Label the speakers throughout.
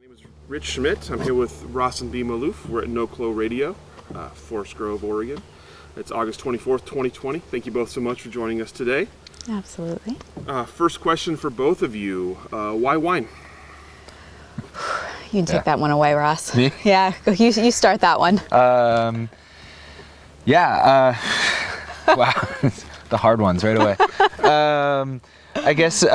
Speaker 1: My name is Rich Schmidt. I'm here with Ross and B. Maloof. We're at Clos Radio, Forest Grove, Oregon. It's August 24th, 2020. Thank you both so much for joining us today.
Speaker 2: Absolutely.
Speaker 1: First question for both of you. Why wine?
Speaker 2: You can take that one away, Ross.
Speaker 3: Me?
Speaker 2: Yeah, you start that one.
Speaker 3: Wow, the hard ones right away. I guess, B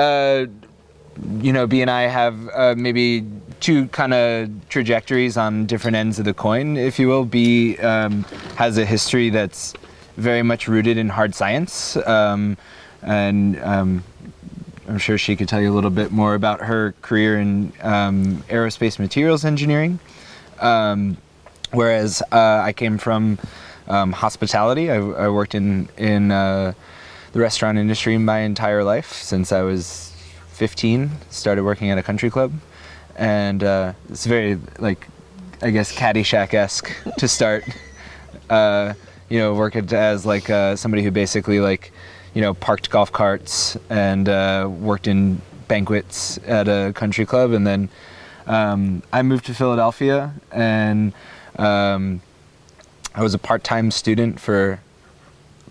Speaker 3: and I have maybe two kind of trajectories on different ends of the coin, if you will. B has a history that's very much rooted in hard science, and I'm sure she could tell you a little bit more about her career in Aerospace Materials Engineering, whereas I came from hospitality. I worked in the restaurant industry my entire life since I was 15. Started working at a country club, and it's very, I guess, Caddyshack-esque to start. Work as somebody who basically parked golf carts and worked in banquets at a country club, and then I moved to Philadelphia, and I was a part-time student for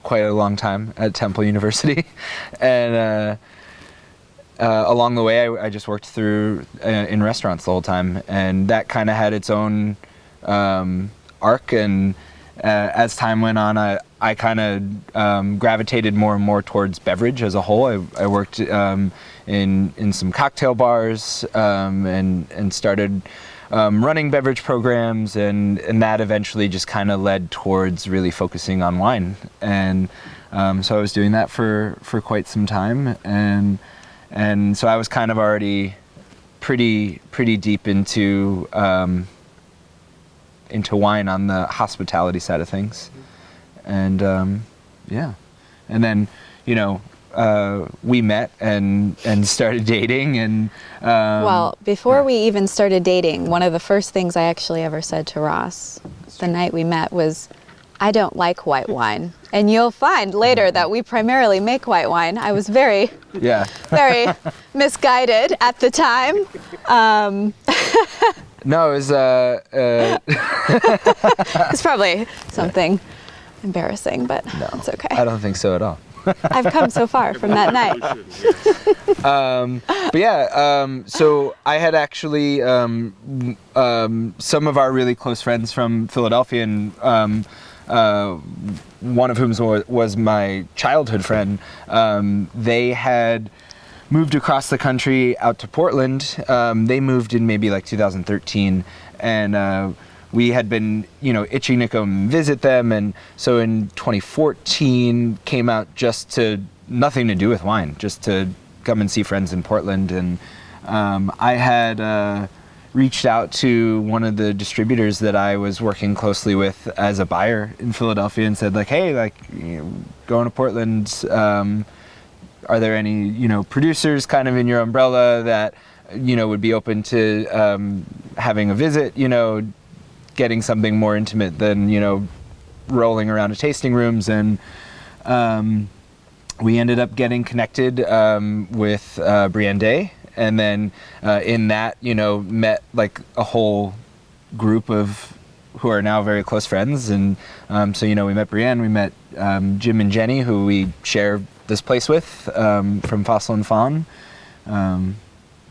Speaker 3: quite a long time at Temple University, and along the way I just worked through in restaurants the whole time, and that kind of had its own arc, and as time went on, I kind of gravitated more and more towards beverage as a whole. I worked in some cocktail bars and started running beverage programs, and that eventually just kind of led towards really focusing on wine. And so I was doing that for quite some time, and so I was kind of already pretty deep into wine on the hospitality side of things. And and then we met and started dating, and
Speaker 2: well, before we even started dating, one of the first things I actually ever said to Ross the night we met was, I don't like white wine. And you'll find later that we primarily make white wine. I was very misguided at the time.
Speaker 3: No, it was
Speaker 2: it's probably something embarrassing, but
Speaker 3: no,
Speaker 2: it's okay.
Speaker 3: I don't think so at all.
Speaker 2: I've come so far from that night.
Speaker 3: So I had actually some of our really close friends from Philadelphia, and one of whom was my childhood friend. They had moved across the country out to Portland. They moved in maybe 2013, and we had been, itching to come visit them, and so in 2014 came out just to nothing to do with wine, just to come and see friends in Portland. And I had reached out to one of the distributors that I was working closely with as a buyer in Philadelphia and said, hey, going to Portland, are there any, producers kind of in your umbrella that, would be open to having a visit, getting something more intimate than, rolling around to tasting rooms. And we ended up getting connected with Brienne Day, and then in that, met a whole group of who are now very close friends. And so, we met Brienne, we met Jim and Jenny, who we share this place with, from Fossil and Fawn,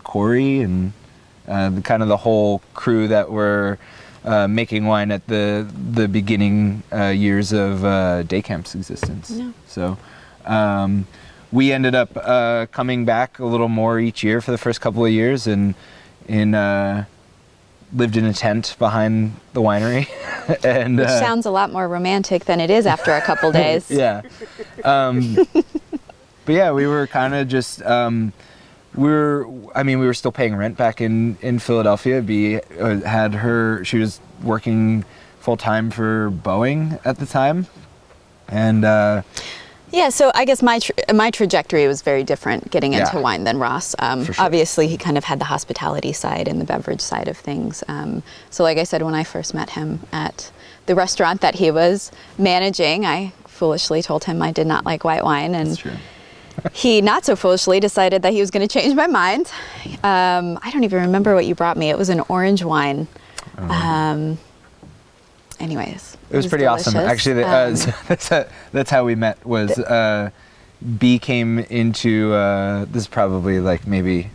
Speaker 3: Corey, and kind of the whole crew that were making wine at the beginning years of Day Camp's existence. Yeah. So we ended up coming back a little more each year for the first couple of years, and lived in a tent behind the winery. And
Speaker 2: which sounds a lot more romantic than it is after a couple days.
Speaker 3: Yeah. But yeah, we were kind of just we were still paying rent back in Philadelphia. B she was working full time for Boeing at the time, and
Speaker 2: yeah. So I guess my trajectory was very different getting into wine than Ross.
Speaker 3: Sure.
Speaker 2: Obviously, he kind of had the hospitality side and the beverage side of things. So like I said, when I first met him at the restaurant that he was managing, I foolishly told him I did not like white wine, and
Speaker 3: That's true.
Speaker 2: he not so foolishly decided that he was going to change my mind. I don't even remember what you brought me. It was an orange wine. Anyways,
Speaker 3: it was pretty
Speaker 2: delicious.
Speaker 3: awesome. Actually, that's how we met. Was B came into this is probably like maybe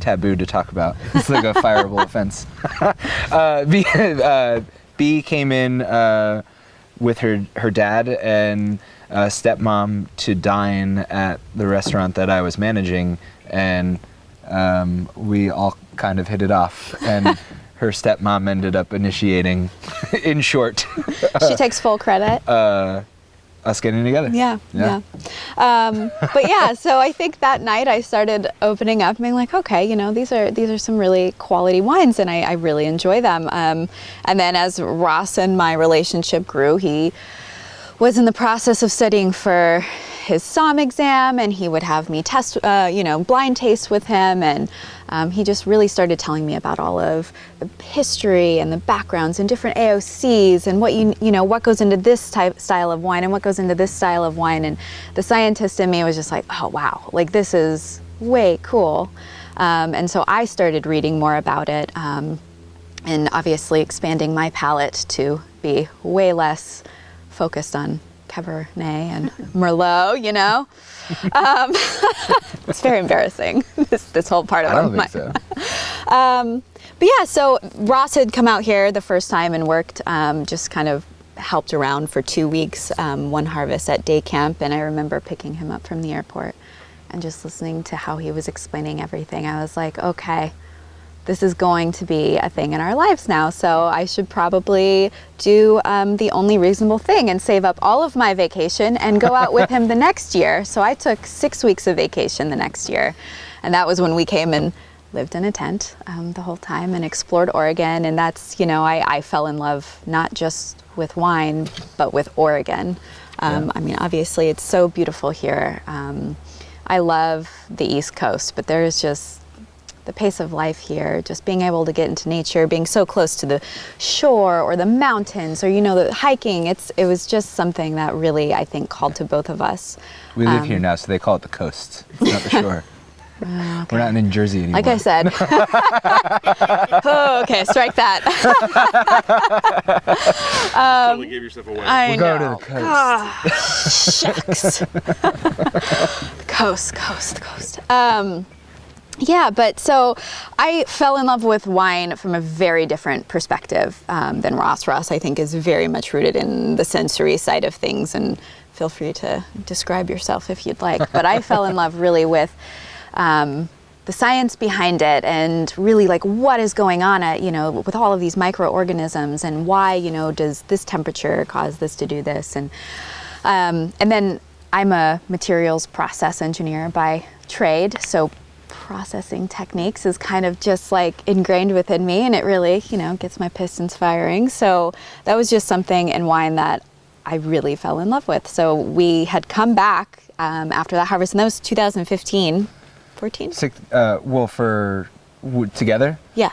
Speaker 3: taboo to talk about. It's like a fireable offense. B came in with her dad and stepmom to dine at the restaurant that I was managing, and we all kind of hit it off. And her stepmom ended up initiating, in short.
Speaker 2: She takes full credit.
Speaker 3: Us getting together.
Speaker 2: Yeah. But yeah, so I think that night I started opening up and being like, okay, these are some really quality wines, and I really enjoy them. And then as Ross and my relationship grew, he was in the process of studying for his SOM exam, and he would have me test, blind taste with him, and he just really started telling me about all of the history and the backgrounds and different AOCs and what goes into this style of wine and what goes into this style of wine. And the scientist in me was just like, oh wow, like this is way cool. And so I started reading more about it, and obviously expanding my palate to be way less focused on Cabernet and Merlot, It's very embarrassing, this whole part of
Speaker 3: I don't
Speaker 2: my
Speaker 3: think so.
Speaker 2: But yeah, so Ross had come out here the first time and worked, just kind of helped around for 2 weeks, one harvest at day camp, and I remember picking him up from the airport and just listening to how he was explaining everything. I was like, okay, this is going to be a thing in our lives now, so I should probably do the only reasonable thing and save up all of my vacation and go out with him the next year. So I took 6 weeks of vacation the next year, and that was when we came and lived in a tent the whole time and explored Oregon. And that's, I fell in love not just with wine, but with Oregon. I mean, obviously it's so beautiful here. I love the East Coast, but there's just the pace of life here, just being able to get into nature, being so close to the shore or the mountains or, the hiking. It was just something that really, I think, called to both of us.
Speaker 3: We live here now, so they call it the coast, not the shore.
Speaker 2: Okay.
Speaker 3: We're not in Jersey anymore.
Speaker 2: Like I said. Oh, okay, strike that.
Speaker 1: Totally gave yourself away.
Speaker 2: I
Speaker 3: We'll
Speaker 2: know.
Speaker 3: go to the coast.
Speaker 2: Shucks. Coast. Yeah, but so I fell in love with wine from a very different perspective than Ross. Ross, I think, is very much rooted in the sensory side of things, and feel free to describe yourself if you'd like. But I fell in love really with the science behind it, and really like what is going on with all of these microorganisms, and why does this temperature cause this to do this, and then I'm a materials process engineer by trade, so processing techniques is kind of just like ingrained within me, and it really gets my pistons firing. So that was just something in wine that I really fell in love with. So we had come back after that harvest, and that was 2015, 14?
Speaker 3: Together?
Speaker 2: Yeah.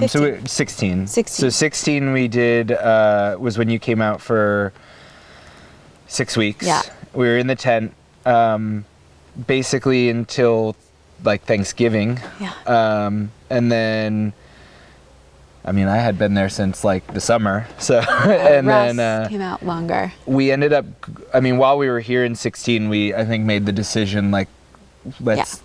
Speaker 3: So 16.
Speaker 2: 16.
Speaker 3: So 16 we did, was when you came out for 6 weeks.
Speaker 2: Yeah.
Speaker 3: We were in the tent, basically until like Thanksgiving.
Speaker 2: Yeah.
Speaker 3: And then, I mean, I had been there since like the summer. So, and
Speaker 2: Ross
Speaker 3: then
Speaker 2: came out longer.
Speaker 3: we ended up, while we were here in 16, we, I think, made the decision, like, let's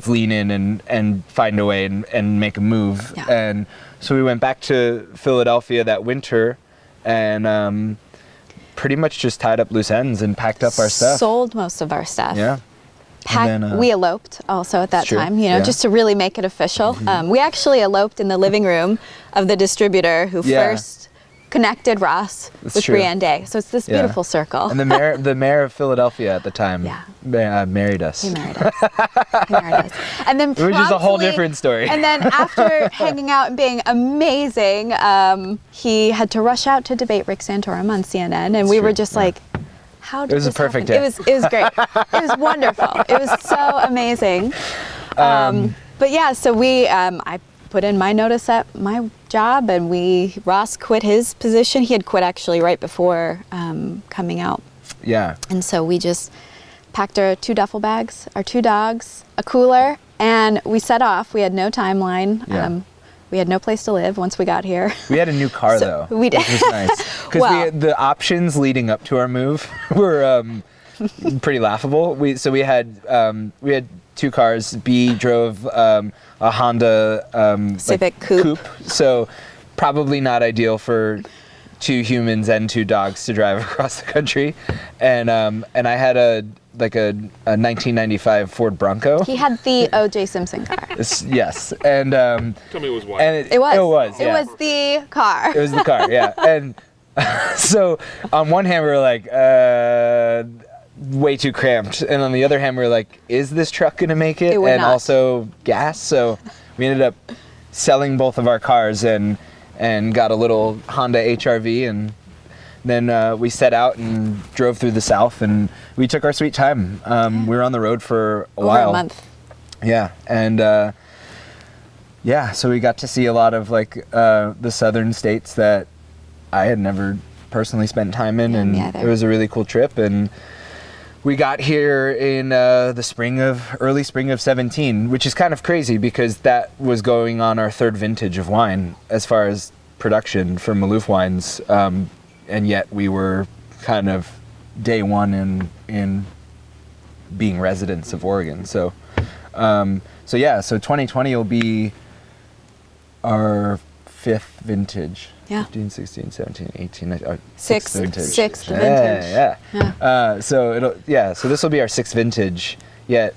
Speaker 3: lean in and find a way and make a move.
Speaker 2: Yeah.
Speaker 3: And so we went back to Philadelphia that winter and pretty much just tied up loose ends and packed up our stuff.
Speaker 2: Sold most of our stuff.
Speaker 3: Yeah. And then,
Speaker 2: we eloped also at that
Speaker 3: true.
Speaker 2: time,
Speaker 3: Yeah.
Speaker 2: just to really make it official. We actually eloped in the living room of the distributor who first connected Ross
Speaker 3: That's
Speaker 2: with
Speaker 3: true.
Speaker 2: Brienne Day. So it's this
Speaker 3: Yeah.
Speaker 2: beautiful circle.
Speaker 3: And the mayor of Philadelphia at the time married us.
Speaker 2: He married us. And then
Speaker 3: Which is a whole
Speaker 2: promptly-
Speaker 3: different story.
Speaker 2: And then after hanging out and being amazing, he had to rush out to debate Rick Santorum on CNN, and we
Speaker 3: true.
Speaker 2: were just like, how did
Speaker 3: It was a
Speaker 2: this
Speaker 3: perfect
Speaker 2: happen?
Speaker 3: day.
Speaker 2: It was great. It was wonderful. It was so amazing. But yeah, so I put in my notice at my job, and Ross quit his position. He had quit actually right before coming out.
Speaker 3: Yeah.
Speaker 2: And so we just packed our 2 duffel bags, our 2 dogs, a cooler, and we set off. We had no timeline.
Speaker 3: Yeah.
Speaker 2: We had no place to live once we got here.
Speaker 3: We had a new car though,
Speaker 2: we did.
Speaker 3: which was nice because
Speaker 2: Well-
Speaker 3: the options leading up to our move were pretty laughable. We had 2 cars. B drove a Honda
Speaker 2: Civic Coupe.
Speaker 3: so probably not ideal for 2 humans and 2 dogs to drive across the country. And I had a 1995 Ford Bronco.
Speaker 2: He had the O.J. Simpson car.
Speaker 3: Yes, and
Speaker 1: Tell me it was white.
Speaker 3: and
Speaker 2: It was.
Speaker 3: It was.
Speaker 2: It
Speaker 3: Yeah.
Speaker 2: was the car.
Speaker 3: It was the car, yeah. And so on one hand we were like, way too cramped, and on the other hand we were like, is this truck gonna make it?
Speaker 2: It would
Speaker 3: And
Speaker 2: not.
Speaker 3: also gas. So we ended up selling both of our cars and got a little Honda HR-V, and then we set out and drove through the South, and we took our sweet time. We were on the road for a
Speaker 2: Over
Speaker 3: while.
Speaker 2: a month.
Speaker 3: Yeah, and so we got to see a lot of the southern states that I had never personally spent time in, and
Speaker 2: me either.
Speaker 3: it was a really cool trip. And we got here in the early spring of 17, which is kind of crazy because that was going on our 3rd vintage of wine as far as production for Maloof wines, and yet we were kind of day one in being residents of Oregon. So 2020 will be our 5th vintage.
Speaker 2: Yeah.
Speaker 3: 15, 16, 17, 18,
Speaker 2: Sixth
Speaker 3: vintage.
Speaker 2: vintage.
Speaker 3: Yeah.
Speaker 2: Yeah.
Speaker 3: So this will be our 6th vintage. Yet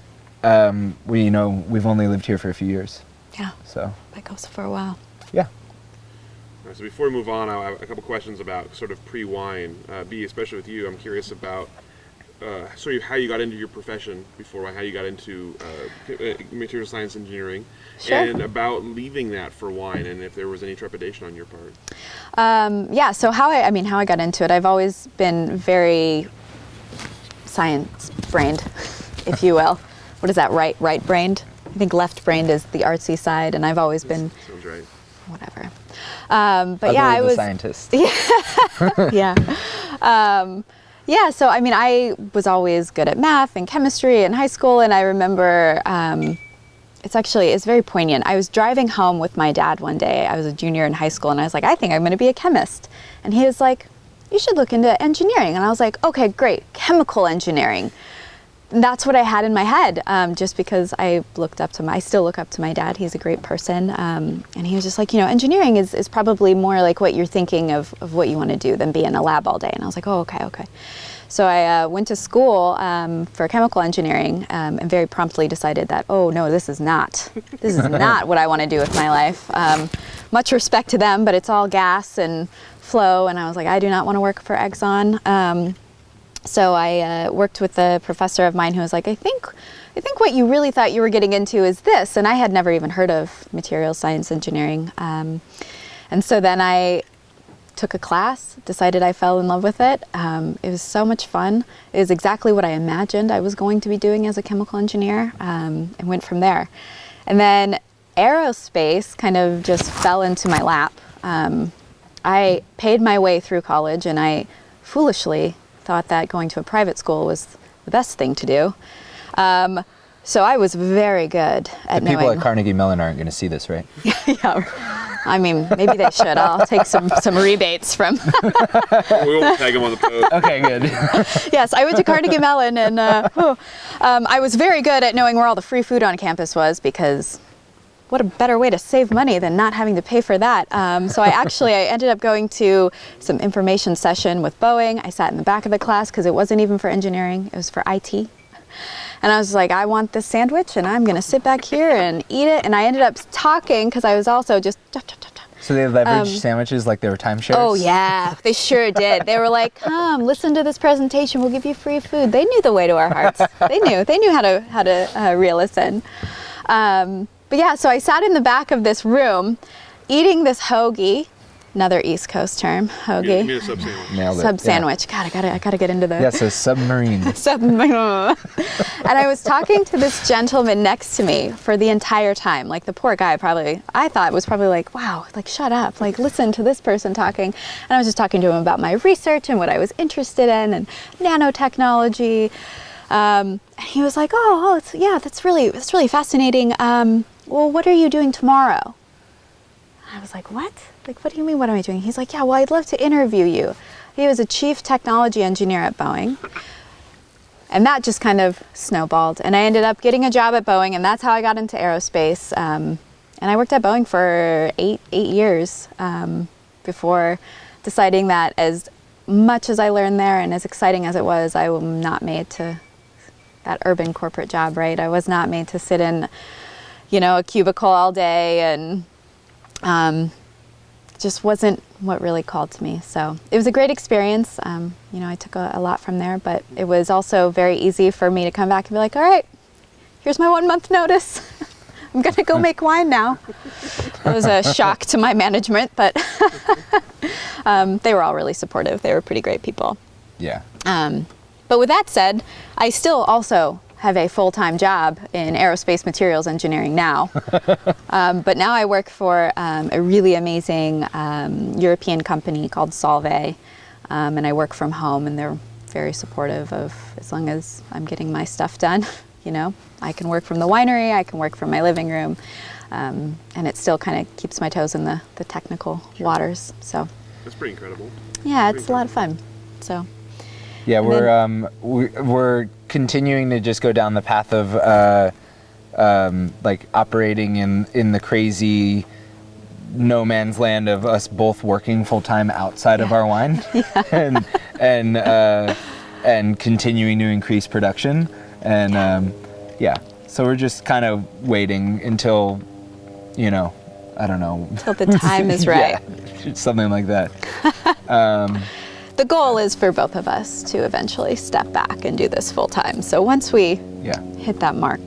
Speaker 3: we've only lived here for a few years.
Speaker 2: Yeah.
Speaker 3: So
Speaker 2: That goes for a while.
Speaker 3: yeah.
Speaker 1: All right, so before we move on, I have a couple questions about sort of pre-wine. B, especially with you, I'm curious about sort of how you got into your profession before, how you got into material science engineering,
Speaker 2: Sure.
Speaker 1: and about leaving that for wine, and if there was any trepidation on your part.
Speaker 2: So how I got into it, I've always been very science-brained, if you will. What is that, right-brained? I think left-brained is the artsy side, and I've always been
Speaker 1: Sounds right.
Speaker 2: whatever.
Speaker 3: I was a scientist.
Speaker 2: Yeah, so I was always good at math and chemistry in high school, and I remember it's very poignant. I was driving home with my dad one day. I was a junior in high school, and I was like, I think I'm going to be a chemist. And he was like, you should look into engineering. And I was like, okay, great, chemical engineering. And that's what I had in my head, just because I still look up to my dad. He's a great person. And he was just like, engineering is probably more like what you're thinking of what you want to do than be in a lab all day. And I was like, oh, okay. So I went to school for chemical engineering and very promptly decided that, oh no, this is not what I want to do with my life. Much respect to them, but it's all gas and flow. And I was like, I do not want to work for Exxon. So I worked with a professor of mine who was like, I think what you really thought you were getting into is this. And I had never even heard of materials science engineering. And so then I took a class, decided I fell in love with it. It was so much fun. It was exactly what I imagined I was going to be doing as a chemical engineer, and went from there. And then aerospace kind of just fell into my lap. I paid my way through college, and I foolishly thought that going to a private school was the best thing to do. So I was very good at
Speaker 3: The people
Speaker 2: knowing.
Speaker 3: at Carnegie Mellon aren't going to see this, right?
Speaker 2: Yeah. I mean, maybe they should. I'll take some rebates from.
Speaker 1: We won't tag them on the post.
Speaker 3: Okay, good.
Speaker 2: Yes, I went to Carnegie Mellon, and I was very good at knowing where all the free food on campus was, because what a better way to save money than not having to pay for that. So I ended up going to some information session with Boeing. I sat in the back of the class because it wasn't even for engineering, it was for IT. And I was like, I want this sandwich, and I'm going to sit back here and eat it. And I ended up talking because I was also just...
Speaker 3: So they leveraged sandwiches like they were timeshares?
Speaker 2: Oh, yeah, they sure did. They were like, come, listen to this presentation. We'll give you free food. They knew the way to our hearts. They knew how to reel us in. But yeah, so I sat in the back of this room eating this hoagie, another East Coast term, hoagie.
Speaker 1: You mean a sub sandwich.
Speaker 3: Nailed it.
Speaker 2: Sub sandwich. God, I gotta get into the...
Speaker 3: Yes, a submarine.
Speaker 2: And I was talking to this gentleman next to me for the entire time. Like, the poor guy I thought was probably like, wow, like, shut up, like, listen to this person talking. And I was just talking to him about my research and what I was interested in, and nanotechnology. And he was like, that's really fascinating. Well, what are you doing tomorrow? I was like, what? Like, what do you mean, what am I doing? He's like, yeah, well, I'd love to interview you. He was a chief technology engineer at Boeing. And that just kind of snowballed. And I ended up getting a job at Boeing, and that's how I got into aerospace. And I worked at Boeing for eight years before deciding that as much as I learned there and as exciting as it was, I was not made to that urban corporate job, right? I was not made to sit in, a cubicle all day, and just wasn't what really called to me. So it was a great experience. I took a lot from there, but it was also very easy for me to come back and be like, all right, here's my 1 month notice. I'm going to go make wine now. It was a shock to my management, but they were all really supportive. They were pretty great people.
Speaker 3: Yeah.
Speaker 2: But with that said, I still also have a full-time job in Aerospace Materials Engineering now. But now I work for a really amazing European company called Solvay, and I work from home, and they're very supportive of, as long as I'm getting my stuff done, I can work from the winery, I can work from my living room, and it still kind of keeps my toes in the technical waters. So
Speaker 1: that's pretty incredible.
Speaker 2: Yeah, it's a lot of fun. So.
Speaker 3: Yeah, we're continuing to just go down the path of like operating in the crazy no man's land of us both working full time outside of our wine, and continuing to increase production, and so we're just kind of waiting until, I don't know,
Speaker 2: till the time is right.
Speaker 3: Yeah, something like that.
Speaker 2: The goal is for both of us to eventually step back and do this full time. So once we hit that mark,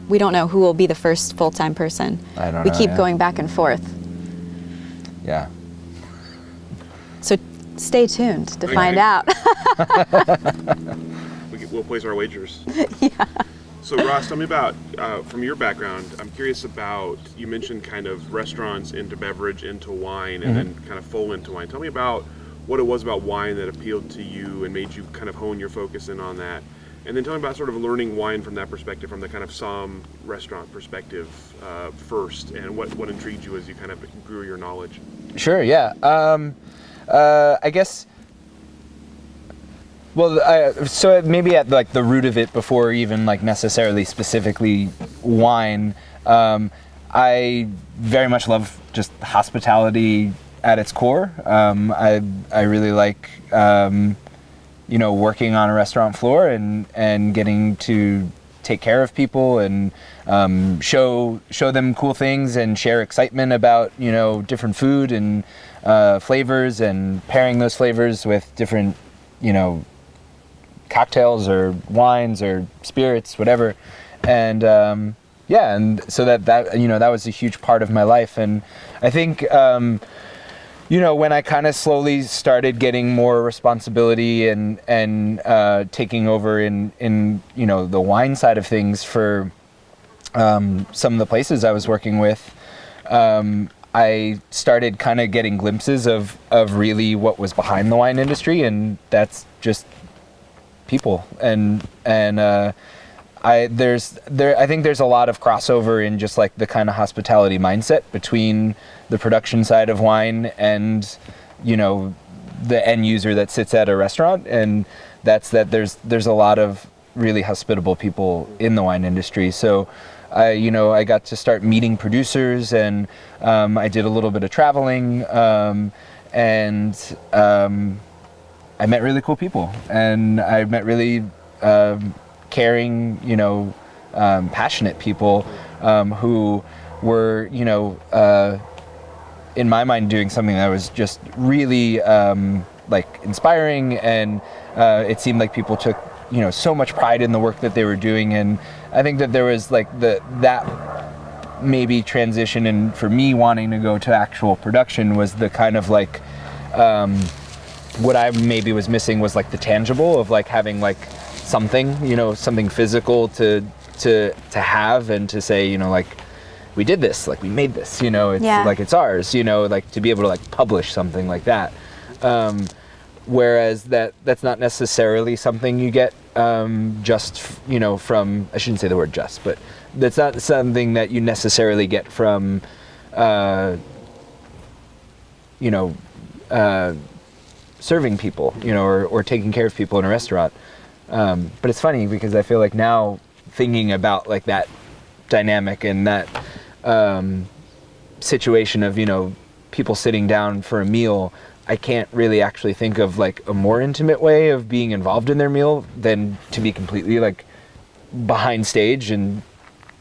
Speaker 2: we don't know who will be the first full-time person.
Speaker 3: I don't know.
Speaker 2: We keep going back and forth.
Speaker 3: Yeah.
Speaker 2: So stay tuned to find out.
Speaker 1: We'll place our wagers.
Speaker 2: Yeah.
Speaker 1: So Ross, tell me about, from your background, I'm curious about, you mentioned kind of restaurants into beverage, into wine, and then kind of full into wine. Tell me about what it was about wine that appealed to you and made you kind of hone your focus in on that. And then tell me about sort of learning wine from that perspective, from the kind of somm restaurant perspective first, and what intrigued you as you kind of grew your knowledge.
Speaker 3: Sure, yeah. I guess... Well, so maybe at like the root of it, before even like necessarily specifically wine, I very much love just hospitality at its core. I really like working on a restaurant floor and getting to take care of people and show them cool things and share excitement about different food and flavors, and pairing those flavors with different cocktails or wines or spirits, whatever. And and so that was a huge part of my life. And I think when I kind of slowly started getting more responsibility and taking over in the wine side of things for some of the places I was working with, I started kind of getting glimpses of really what was behind the wine industry, and that's just people. And I think there's a lot of crossover in just like the kind of hospitality mindset between the production side of wine and the end user that sits at a restaurant, and that's that there's a lot of really hospitable people in the wine industry. So I got to start meeting producers, and I did a little bit of traveling, and I met really cool people, and I met really caring, passionate people who were, in my mind, doing something that was just really inspiring, and it seemed like people took so much pride in the work that they were doing. And I think that there was like that maybe transition, and for me wanting to go to actual production was the kind of like what I maybe was missing was like the tangible of like having like something, something physical to have, and to say, like, we did this, like we made this, it's like it's ours, like to be able to like publish something like that. whereas that's not necessarily something you get just from, I shouldn't say the word just, but that's not something that you necessarily get from serving people, or taking care of people in a restaurant. But it's funny because I feel like now thinking about like that dynamic and that situation of, people sitting down for a meal, I can't really actually think of like a more intimate way of being involved in their meal than to be completely like behind stage and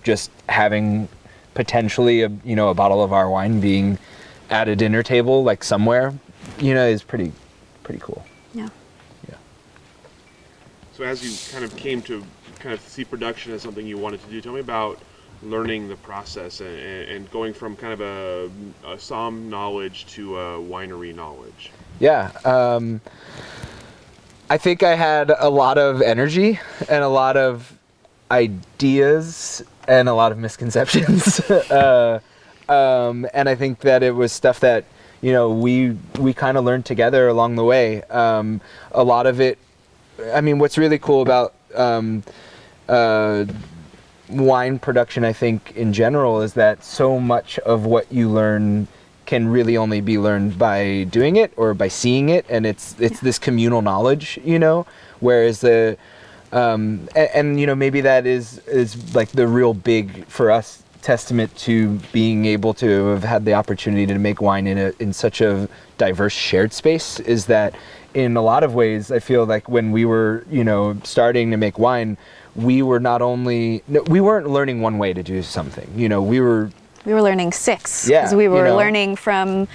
Speaker 3: just having potentially a bottle of our wine being at a dinner table like somewhere, is pretty cool.
Speaker 2: Yeah.
Speaker 3: Yeah.
Speaker 1: So as you kind of came to kind of see production as something you wanted to do, tell me about learning the process and going from kind of a somm knowledge to a winery knowledge.
Speaker 3: Yeah. I think I had a lot of energy and a lot of ideas and a lot of misconceptions. And I think that it was stuff that, we kind of learned together along the way. A lot of it, I mean, what's really cool about wine production, I think, in general, is that so much of what you learn can really only be learned by doing it or by seeing it, and it's this communal knowledge, whereas the maybe that is like the real big, for us, testament to being able to have had the opportunity to make wine in such a diverse shared space, is that in a lot of ways I feel like when we were starting to make wine, we weren't learning one way to do something. We were
Speaker 2: learning six.
Speaker 3: Yeah,
Speaker 2: because we were learning from,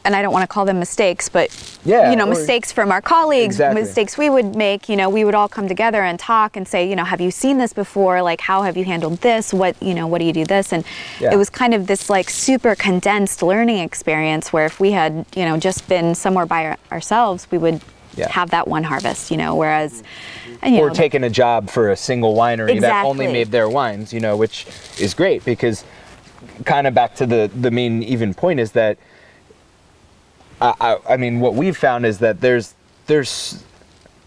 Speaker 2: and I don't want to call them mistakes, but mistakes from our colleagues,
Speaker 3: exactly.
Speaker 2: Mistakes we would make. We would all come together and talk and say, have you seen this before? Like, how have you handled this? What do you do this? And it was kind of this like super condensed learning experience where if we had, just been somewhere by ourselves, we would have that one harvest, whereas,
Speaker 3: or taking a job for a single winery that only made their wines, which is great, because kind of back to the main even point is that I mean, what we've found is that there's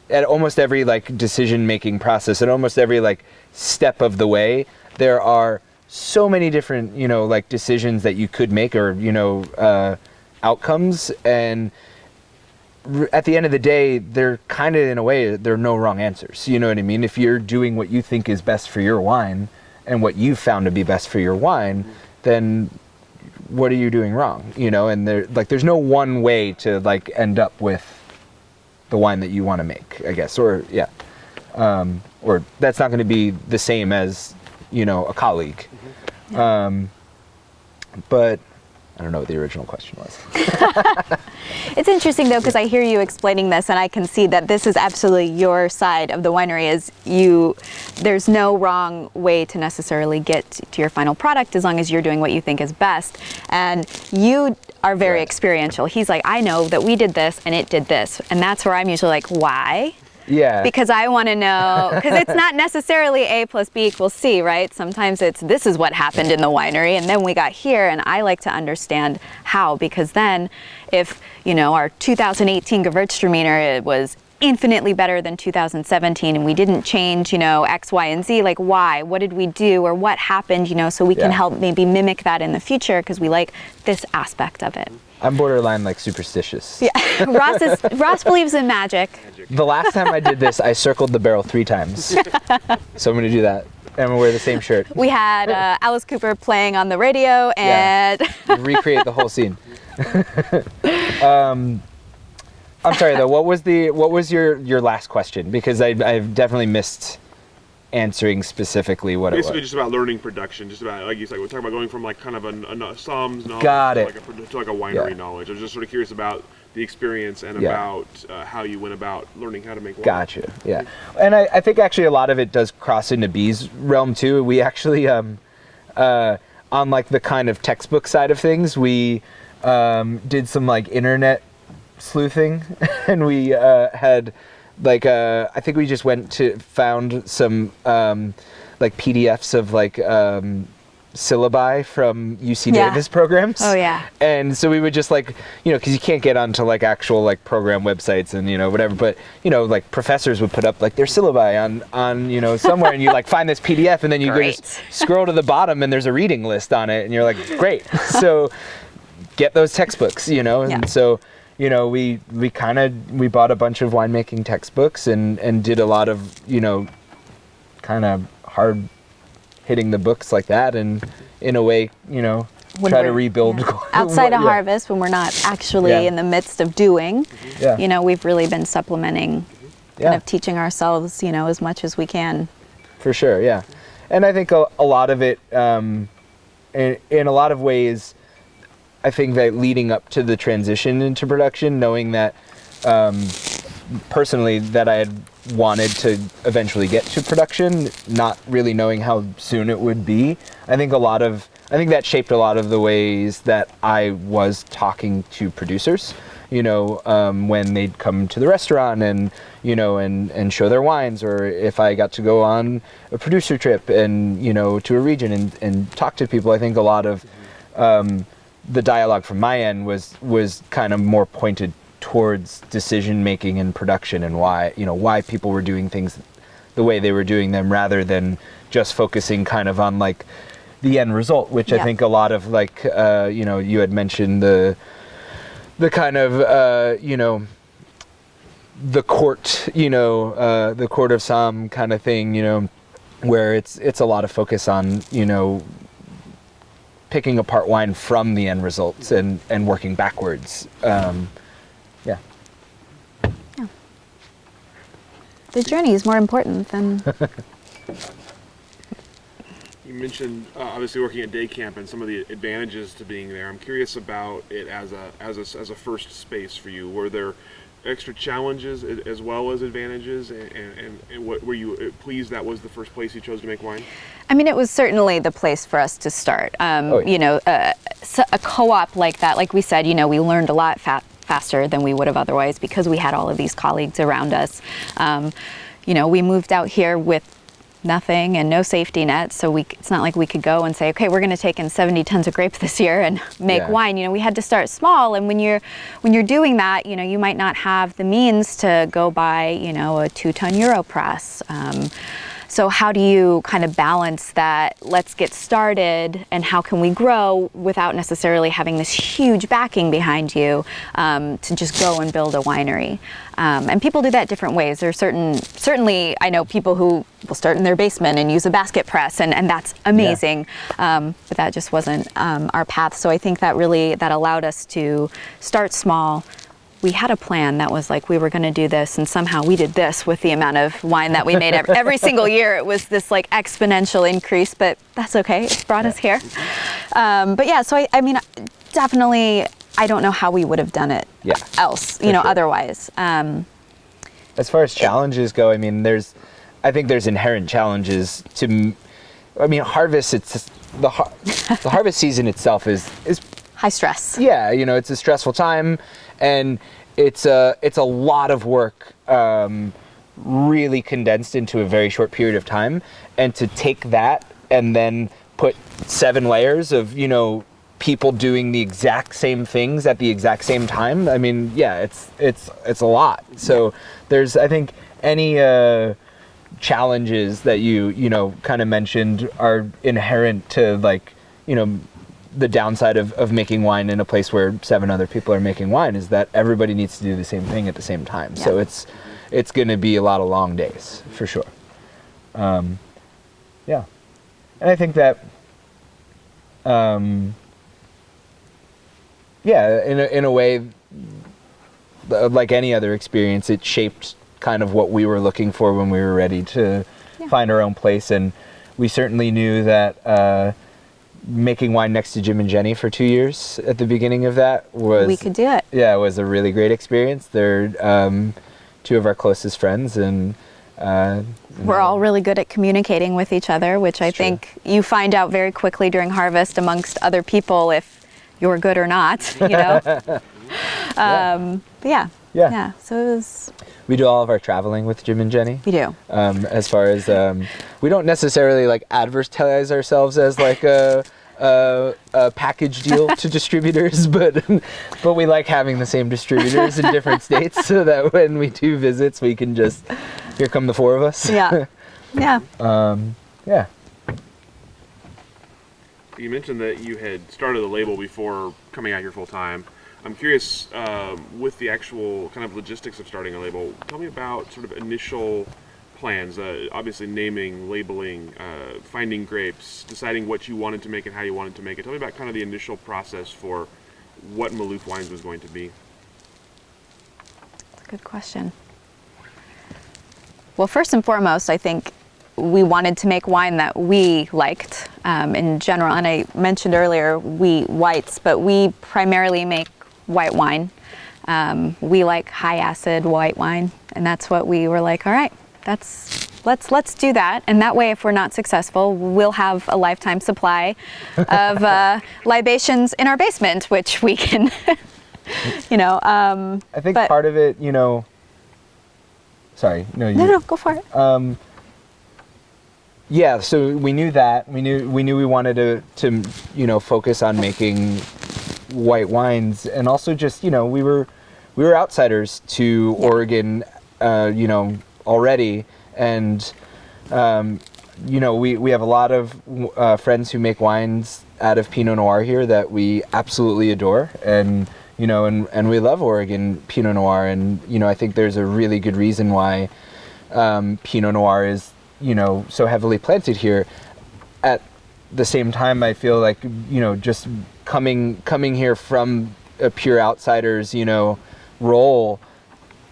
Speaker 3: at almost every like decision making process, at almost every like step of the way, there are so many different like decisions that you could make, or outcomes, and at the end of the day, they're kind of, in a way, there are no wrong answers. You know what I mean? If you're doing what you think is best for your wine and what you've found to be best for your wine, then what are you doing wrong? And there's no one way to like end up with the wine that you want to make, I guess. Or or that's not going to be the same as, a colleague. But I don't know what the original question was.
Speaker 2: It's interesting though, because I hear you explaining this and I can see that this is absolutely your side of the winery. There's no wrong way to necessarily get to your final product as long as you're doing what you think is best. And you are very experiential. He's like, I know that we did this and it did this. And that's where I'm usually like, why?
Speaker 3: Yeah.
Speaker 2: Because I want to know, because it's not necessarily A plus B equals C, right? Sometimes it's, this is what happened in the winery and then we got here, and I like to understand how, because then if, our 2018 Gewürztraminer, it was infinitely better than 2017 and we didn't change, X, Y, and Z, like why? What did we do, or what happened, so we can help maybe mimic that in the future because we like this aspect of it.
Speaker 3: I'm borderline like superstitious.
Speaker 2: Yeah, Ross believes in magic.
Speaker 3: The last time I did this, I circled the barrel 3 times. So I'm going to do that. And we'll wear the same shirt.
Speaker 2: We had Alice Cooper playing on the radio and...
Speaker 3: recreate the whole scene. I'm sorry though, what was your last question? Because I've definitely missed answering specifically what
Speaker 1: basically
Speaker 3: it was.
Speaker 1: Just about learning production, just about, like you said, we're talking about going from like kind of a Psalms knowledge to like a winery knowledge. I was just sort of curious about the experience and about how you went about learning how to make wine.
Speaker 3: Gotcha, yeah. And I think actually a lot of it does cross into B's realm too. We actually, on like the kind of textbook side of things, we did some like internet sleuthing and we had like I think we just found some like PDFs of like syllabi from UC
Speaker 2: Yeah.
Speaker 3: Davis programs.
Speaker 2: Oh, yeah.
Speaker 3: And so we would just like, because you can't get onto like actual like program websites and whatever, but like professors would put up like their syllabi on somewhere, and you like find this PDF, and then you go
Speaker 2: Great.
Speaker 3: just scroll to the bottom, and there's a reading list on it, and you're like, great. So get those textbooks, and
Speaker 2: Yeah.
Speaker 3: so we bought a bunch of winemaking textbooks and did a lot of kind of hard hitting the books like that, and in a way
Speaker 2: When
Speaker 3: try to
Speaker 2: we're-
Speaker 3: rebuild
Speaker 2: yeah. outside of
Speaker 3: yeah.
Speaker 2: harvest, when we're not actually
Speaker 3: Yeah.
Speaker 2: in the midst of doing,
Speaker 3: Yeah.
Speaker 2: we've really been supplementing, kind
Speaker 3: Yeah.
Speaker 2: of teaching ourselves, as much as we can.
Speaker 3: For sure, yeah. And I think a lot of it, in a lot of ways, I think that leading up to the transition into production, knowing that personally that I had wanted to eventually get to production, not really knowing how soon it would be, I think that shaped a lot of the ways that I was talking to producers. When they'd come to the restaurant and and show their wines, or if I got to go on a producer trip and to a region and talk to people, I think a lot of the dialogue from my end was kind of more pointed towards decision making and production, and why people were doing things the way they were doing them, rather than just focusing kind of on like the end result, which
Speaker 2: Yeah.
Speaker 3: I think a lot of like you had mentioned the kind of the court the court of Somme kind of thing, where it's a lot of focus on picking apart wine from the end results and working backwards. Yeah.
Speaker 2: The journey is more important than
Speaker 1: You mentioned obviously working at day camp and some of the advantages to being there. I'm curious about it as a first space for you. Were there extra challenges as well as advantages, and what were you pleased that was the first place you chose to make wine?
Speaker 2: I mean, it was certainly the place for us to start. So a co-op like that, like we said, we learned a lot faster than we would have otherwise, because we had all of these colleagues around us. We moved out here with nothing and no safety net, so it's not like we could go and say, okay, we're going to take in 70 tons of grapes this year and make
Speaker 3: Yeah.
Speaker 2: wine. We had to start small, and when you're doing that, you might not have the means to go buy a 2-ton Europress. So how do you kind of balance that, let's get started, and how can we grow without necessarily having this huge backing behind you to just go and build a winery? And people do that different ways. There are certainly I know people who will start in their basement and use a basket press, and that's amazing. Yeah. But that just wasn't our path. So I think that allowed us to start small. We had a plan that was like, we were going to do this, and somehow we did this with the amount of wine that we made every single year. It was this like exponential increase, but that's okay. It's brought us here. But yeah, so I mean, definitely, I don't know how we would have done it else, sure. Otherwise.
Speaker 3: As far as challenges go, I mean, I think there's inherent challenges to, harvest, it's the harvest season itself is
Speaker 2: high stress.
Speaker 3: Yeah, it's a stressful time, and it's a lot of work, really condensed into a very short period of time. And to take that and then put 7 layers of people doing the exact same things at the exact same time. I mean, yeah, it's a lot. So there's, I think, any challenges that you kind of mentioned are inherent to like the downside of making wine in a place where 7 other people are making wine is that everybody needs to do the same thing at the same time. Yeah. So it's going to be a lot of long days for sure. Yeah. And I think that, in a way, like any other experience, it shaped kind of what we were looking for when we were ready to find our own place. And we certainly knew that, making wine next to Jim and Jenny for 2 years at the beginning of that
Speaker 2: we could do it.
Speaker 3: Yeah, it was a really great experience. They're 2 of our closest friends, and
Speaker 2: we're all really good at communicating with each other, which I think you find out very quickly during harvest amongst other people if you're good or not, But yeah,
Speaker 3: Yeah.
Speaker 2: So it was,
Speaker 3: We do all of our traveling with Jim and Jenny.
Speaker 2: we do.
Speaker 3: As far as we don't necessarily like advertise ourselves as like a package deal to distributors, but we like having the same distributors in different states, so that when we do visits, we can just, here come the four of us.
Speaker 2: Yeah. Yeah.
Speaker 3: Yeah.
Speaker 1: You mentioned that you had started the label before coming out here full time. I'm curious, with the actual kind of logistics of starting a label, tell me about sort of initial plans, obviously naming, labeling, finding grapes, deciding what you wanted to make and how you wanted to make it. Tell me about kind of the initial process for what Maloof Wines was going to be.
Speaker 2: That's a good question. Well, first and foremost, I think we wanted to make wine that we liked in general. And I mentioned earlier whites, but we primarily make white wine. We like high acid white wine, and that's what we were like, all right, let's do that. And that way, if we're not successful, we'll have a lifetime supply of libations in our basement, which we can,
Speaker 3: I think part of it, sorry,
Speaker 2: No, go for it.
Speaker 3: Yeah, so we knew that. We knew we wanted to focus on making white wines, and also just, we were outsiders to Oregon, already, and we have a lot of friends who make wines out of Pinot Noir here that we absolutely adore, and and we love Oregon Pinot Noir, and I think there's a really good reason why Pinot Noir is so heavily planted here. At the same time, I feel like just coming here from a pure outsiders role,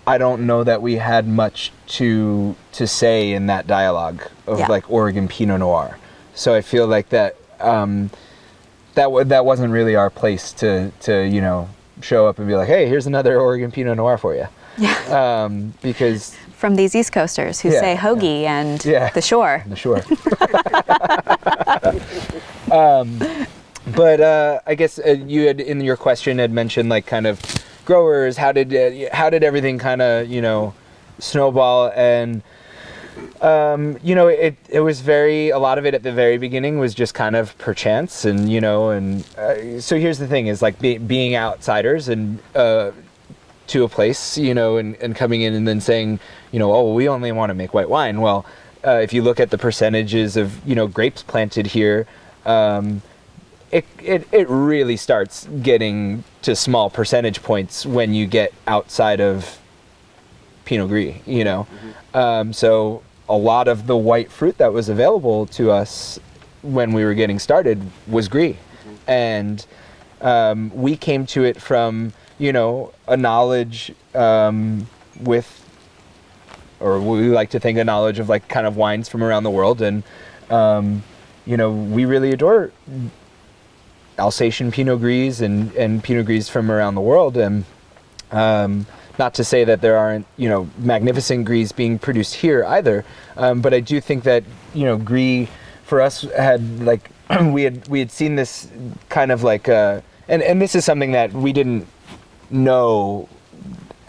Speaker 3: I don't know that we had much to say in that dialogue of like Oregon Pinot Noir. So I feel like that that wasn't really our place to show up and be like, hey, here's another Oregon Pinot Noir for you.
Speaker 2: Yeah.
Speaker 3: Because
Speaker 2: from these East Coasters who say hoagie and the shore.
Speaker 3: The shore. But I guess you had in your question had mentioned like kind of growers. How did everything kind of snowball? And it was a lot of it at the very beginning was just kind of perchance, and so here's the thing is like being outsiders and to a place, and coming in and then saying, oh, we only want to make white wine. Well, if you look at the percentages of, grapes planted here, it really starts getting to small percentage points when you get outside of Pinot Gris, So a lot of the white fruit that was available to us when we were getting started was Gris. And we came to it from a knowledge or we like to think a knowledge of like kind of wines from around the world, and we really adore Alsatian Pinot Gris and Pinot Gris from around the world, and not to say that there aren't magnificent Gris being produced here either, but I do think that Gris for us had like we had seen this kind of like and this is something that we didn't know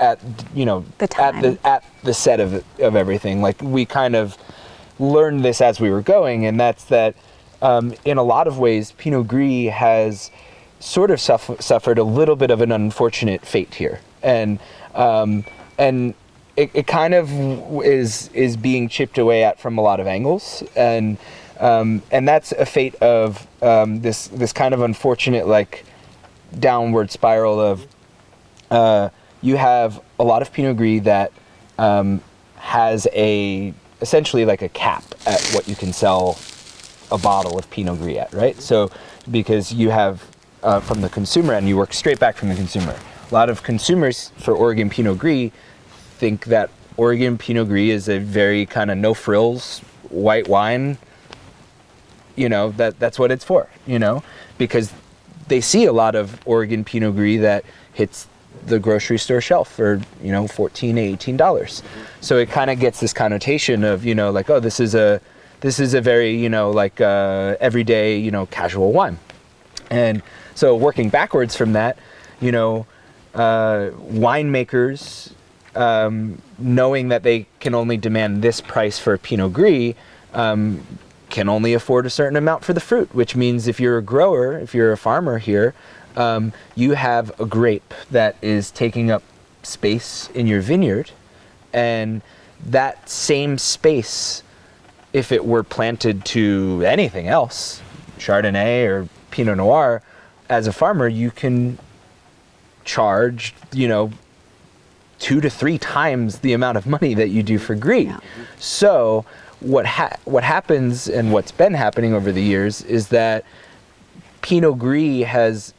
Speaker 3: at at the set of everything. Like we kind of learned this as we were going, and that's that in a lot of ways Pinot Gris has sort of suffered a little bit of an unfortunate fate here, and it kind of is being chipped away at from a lot of angles, and that's a fate of this kind of unfortunate like downward spiral of you have a lot of Pinot Gris that has essentially like a cap at what you can sell a bottle of Pinot Gris at, right? So because you have from the consumer end, you work straight back from the consumer. A lot of consumers for Oregon Pinot Gris think that Oregon Pinot Gris is a very kind of no frills white wine. That's what it's for, because they see a lot of Oregon Pinot Gris that hits the grocery store shelf for $14 to $18. So it kind of gets this connotation of like, oh, this is a very everyday casual wine. And so working backwards from that, winemakers, knowing that they can only demand this price for Pinot Gris, can only afford a certain amount for the fruit, which means if you're a grower, if you're a farmer here, you have a grape that is taking up space in your vineyard, and that same space, if it were planted to anything else, Chardonnay or Pinot Noir, as a farmer, you can charge, 2 to 3 times the amount of money that you do for Gris.
Speaker 2: Yeah.
Speaker 3: So what happens, and what's been happening over the years, is that Pinot Gris has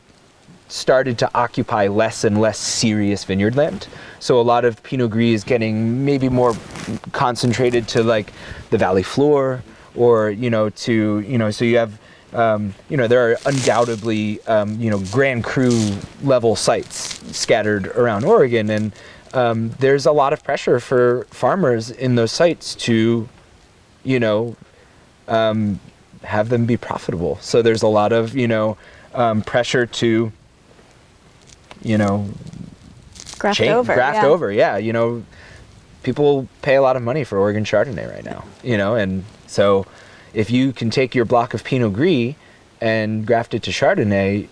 Speaker 3: started to occupy less and less serious vineyard land. So a lot of Pinot Gris is getting maybe more concentrated to like the valley floor, or so you have there are undoubtedly Grand Cru level sites scattered around Oregon, and there's a lot of pressure for farmers in those sites to have them be profitable. So there's a lot of pressure to
Speaker 2: Graft
Speaker 3: graft
Speaker 2: over.
Speaker 3: over. Yeah, people pay a lot of money for Oregon Chardonnay right now. And so if you can take your block of Pinot Gris and graft it to Chardonnay,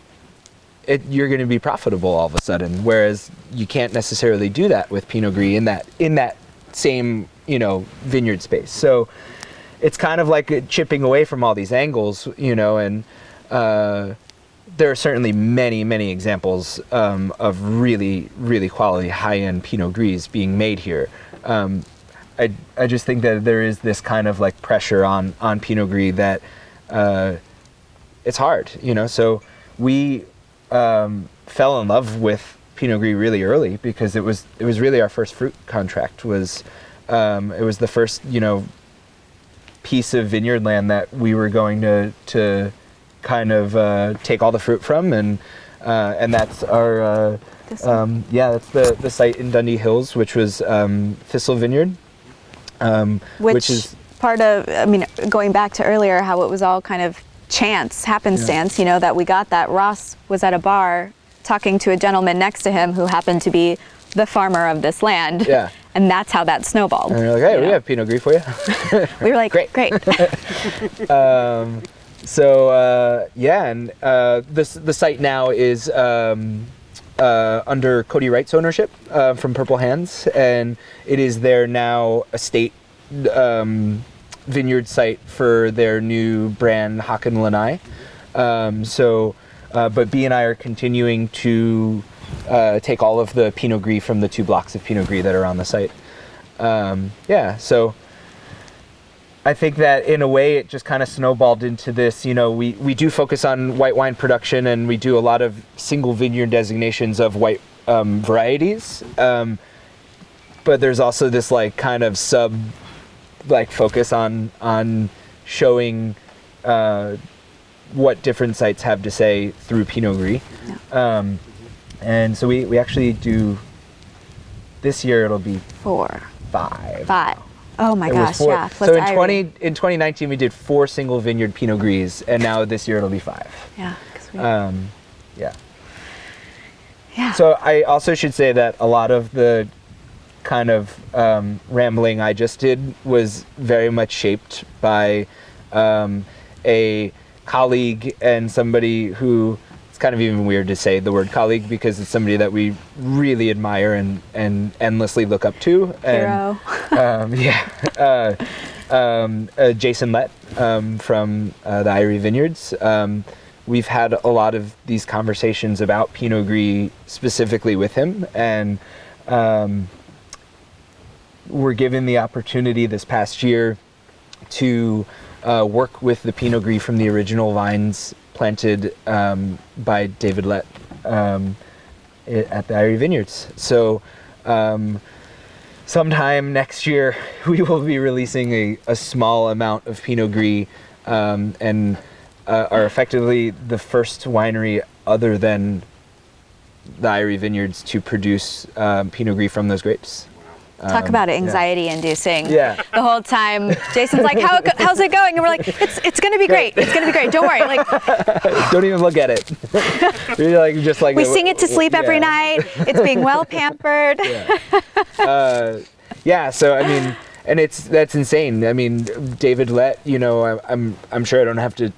Speaker 3: you're going to be profitable all of a sudden. Whereas you can't necessarily do that with Pinot Gris in that same vineyard space. So it's kind of like chipping away from all these angles, and there are certainly many, many examples of really, really quality high-end Pinot Gris being made here. I just think that there is this kind of like pressure on Pinot Gris that it's hard, So we fell in love with Pinot Gris really early because it was really our first fruit contract. It was the first piece of vineyard land that we were going to kind of take all the fruit from, and that's our that's the site in Dundee Hills, which was Thistle Vineyard, which is
Speaker 2: part of, going back to earlier, how it was all kind of happenstance, that we got that. Ross was at a bar talking to a gentleman next to him who happened to be the farmer of this land. Yeah. And that's how that snowballed.
Speaker 3: And you're like, hey, we have Pinot Gris for you.
Speaker 2: We were like, great.
Speaker 3: The site now is under Cody Wright's ownership from Purple Hands, and it is their now estate vineyard site for their new brand Haken Lanai. But B and I are continuing to take all of the Pinot Gris from the 2 blocks of Pinot Gris that are on the site. So I think that in a way it just kind of snowballed into this, we do focus on white wine production, and we do a lot of single vineyard designations of white varieties. But there's also this like kind of focus on showing what different sites have to say through Pinot Gris. Yeah. And so we actually do, this year it'll be 5.
Speaker 2: Oh my gosh, yeah.
Speaker 3: So in 2019 we did 4 single vineyard Pinot Gris, and now this year it'll be 5.
Speaker 2: Yeah.
Speaker 3: Yeah. So I also should say that a lot of the kind of rambling I just did was very much shaped by a colleague and somebody who, it's kind of even weird to say the word colleague because it's somebody that we really admire and endlessly look up to.
Speaker 2: Hero.
Speaker 3: Jason Lett from the Irie Vineyards. We've had a lot of these conversations about Pinot Gris specifically with him, and we're given the opportunity this past year to work with the Pinot Gris from the original vines planted by David Lett at the Irie Vineyards. So sometime next year we will be releasing a small amount of Pinot Gris and are effectively the first winery other than the Irie Vineyards to produce Pinot Gris from those grapes.
Speaker 2: Talk about anxiety inducing.
Speaker 3: Yeah.
Speaker 2: The whole time, Jason's like, how's it going? And we're like, it's going to be great. It's going to be great. Don't worry. Like,
Speaker 3: Don't even look at it. You're like, just like
Speaker 2: we sing it to sleep every night. It's being well pampered.
Speaker 3: So I mean, and that's insane. I mean, David Lett, I'm sure I don't have to,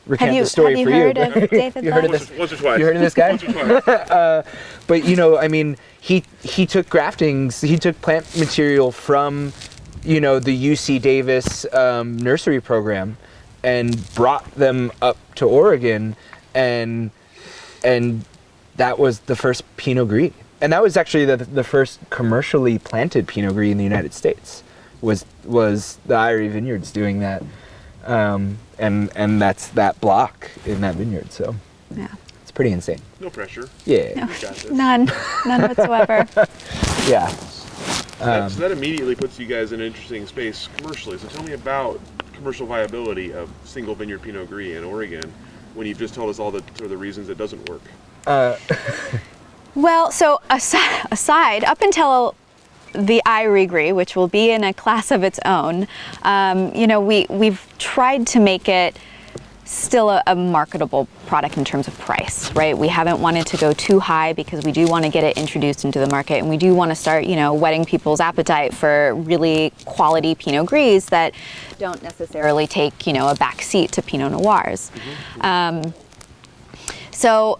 Speaker 3: recant the story for you.
Speaker 2: Have you heard of David
Speaker 3: You heard of
Speaker 2: Lett?
Speaker 3: this?
Speaker 1: Once or twice.
Speaker 3: You heard of this guy?
Speaker 1: Once or twice.
Speaker 3: But I mean, he took graftings, he took plant material from, the UC Davis nursery program, and brought them up to Oregon, and that was the first Pinot Gris, and that was actually the first commercially planted Pinot Gris in the United States. Was the Irie Vineyards doing that, and that's that block in that vineyard. So
Speaker 2: Yeah.
Speaker 3: it's pretty insane.
Speaker 1: No pressure.
Speaker 3: Yeah.
Speaker 1: You got this.
Speaker 2: None whatsoever.
Speaker 3: Yeah.
Speaker 1: So that immediately puts you guys in an interesting space commercially. So tell me about commercial viability of single vineyard Pinot Gris in Oregon, when you've just told us all the sort of the reasons it doesn't work.
Speaker 2: Well, so aside, up until the Irie Gris, which will be in a class of its own, we've tried to make it still a marketable product in terms of price, right? We haven't wanted to go too high because we do want to get it introduced into the market, and we do want to start, whetting people's appetite for really quality Pinot Gris that don't necessarily take, a back seat to Pinot Noirs. So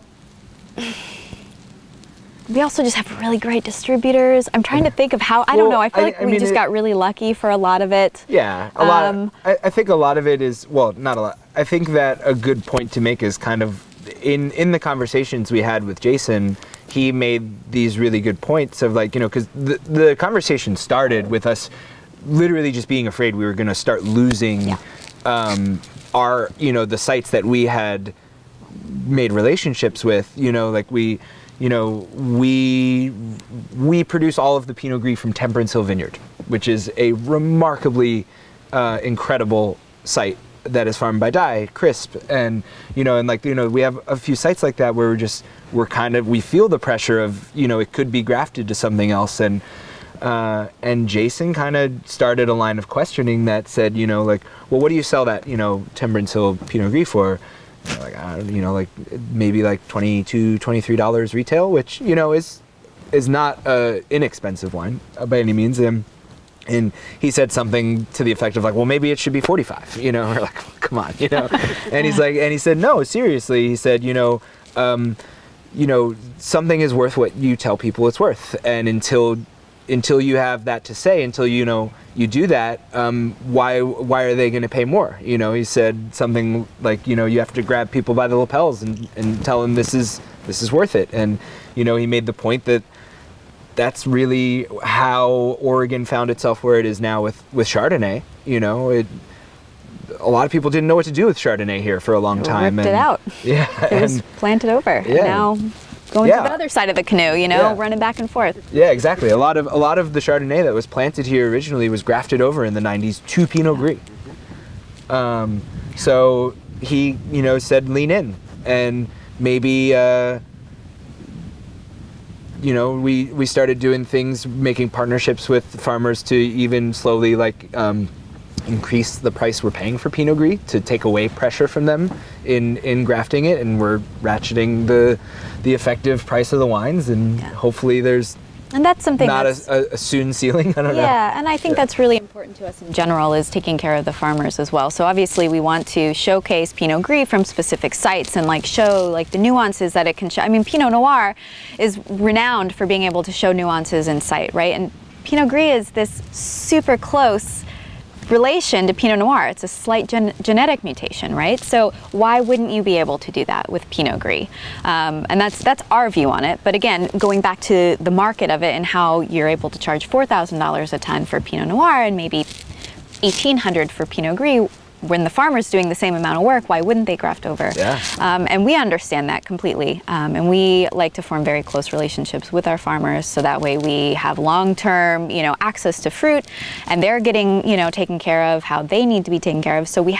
Speaker 2: we also just have really great distributors. I'm trying to think of how, I don't know, I feel like we got really lucky for a lot of it.
Speaker 3: Yeah, a lot. I think a lot of it is, well, not a lot. I think that a good point to make is kind of in the conversations we had with Jason, he made these really good points of like, because the conversation started with us literally just being afraid we were going to start losing our, the sites that we had made relationships with, like we produce all of the Pinot Gris from Temperance Hill Vineyard, which is a remarkably incredible site that is farmed by Dye, crisp, and we have a few sites like that where we feel the pressure of it could be grafted to something else, and Jason kind of started a line of questioning that said, well, what do you sell that Temperance Hill Pinot Gris for? Maybe like $22, $23 retail, which is not inexpensive wine by any means. And he said something to the effect of like, well, maybe it should be 45. We're like, come on, And he's like, and he said, no, seriously. He said, something is worth what you tell people it's worth, and until you have that to say, until you do that, why are they going to pay more? He said something like, you have to grab people by the lapels and tell them this is worth it. And he made the point that that's really how Oregon found itself where it is now with Chardonnay. A lot of people didn't know what to do with Chardonnay here for a long time.
Speaker 2: Ripped it out.
Speaker 3: Yeah,
Speaker 2: it was planted over.
Speaker 3: Yeah.
Speaker 2: And now going to the other side of the canoe, running back and forth.
Speaker 3: Yeah, exactly. A lot of the Chardonnay that was planted here originally was grafted over in the 90s to Pinot Gris. So he, said lean in, and maybe, we started doing things, making partnerships with farmers to even slowly increase the price we're paying for Pinot Gris to take away pressure from them in grafting it, and we're ratcheting the effective price of the wines, and hopefully there's
Speaker 2: that's something
Speaker 3: not a soon ceiling. I don't know.
Speaker 2: Yeah, and I think that's really important to us in general, is taking care of the farmers as well. So obviously we want to showcase Pinot Gris from specific sites and show the nuances that it can show. I mean, Pinot Noir is renowned for being able to show nuances in sight, right? And Pinot Gris is this super close relation to Pinot Noir. It's a slight genetic mutation, right? So why wouldn't you be able to do that with Pinot Gris? And that's our view on it. But again, going back to the market of it and how you're able to charge $4,000 a ton for Pinot Noir and maybe $1,800 for Pinot Gris, when the farmer's doing the same amount of work, why wouldn't they graft over?
Speaker 3: Yeah.
Speaker 2: And we understand that completely. And we like to form very close relationships with our farmers, so that way we have long-term, access to fruit, and they're getting, taken care of how they need to be taken care of. So we've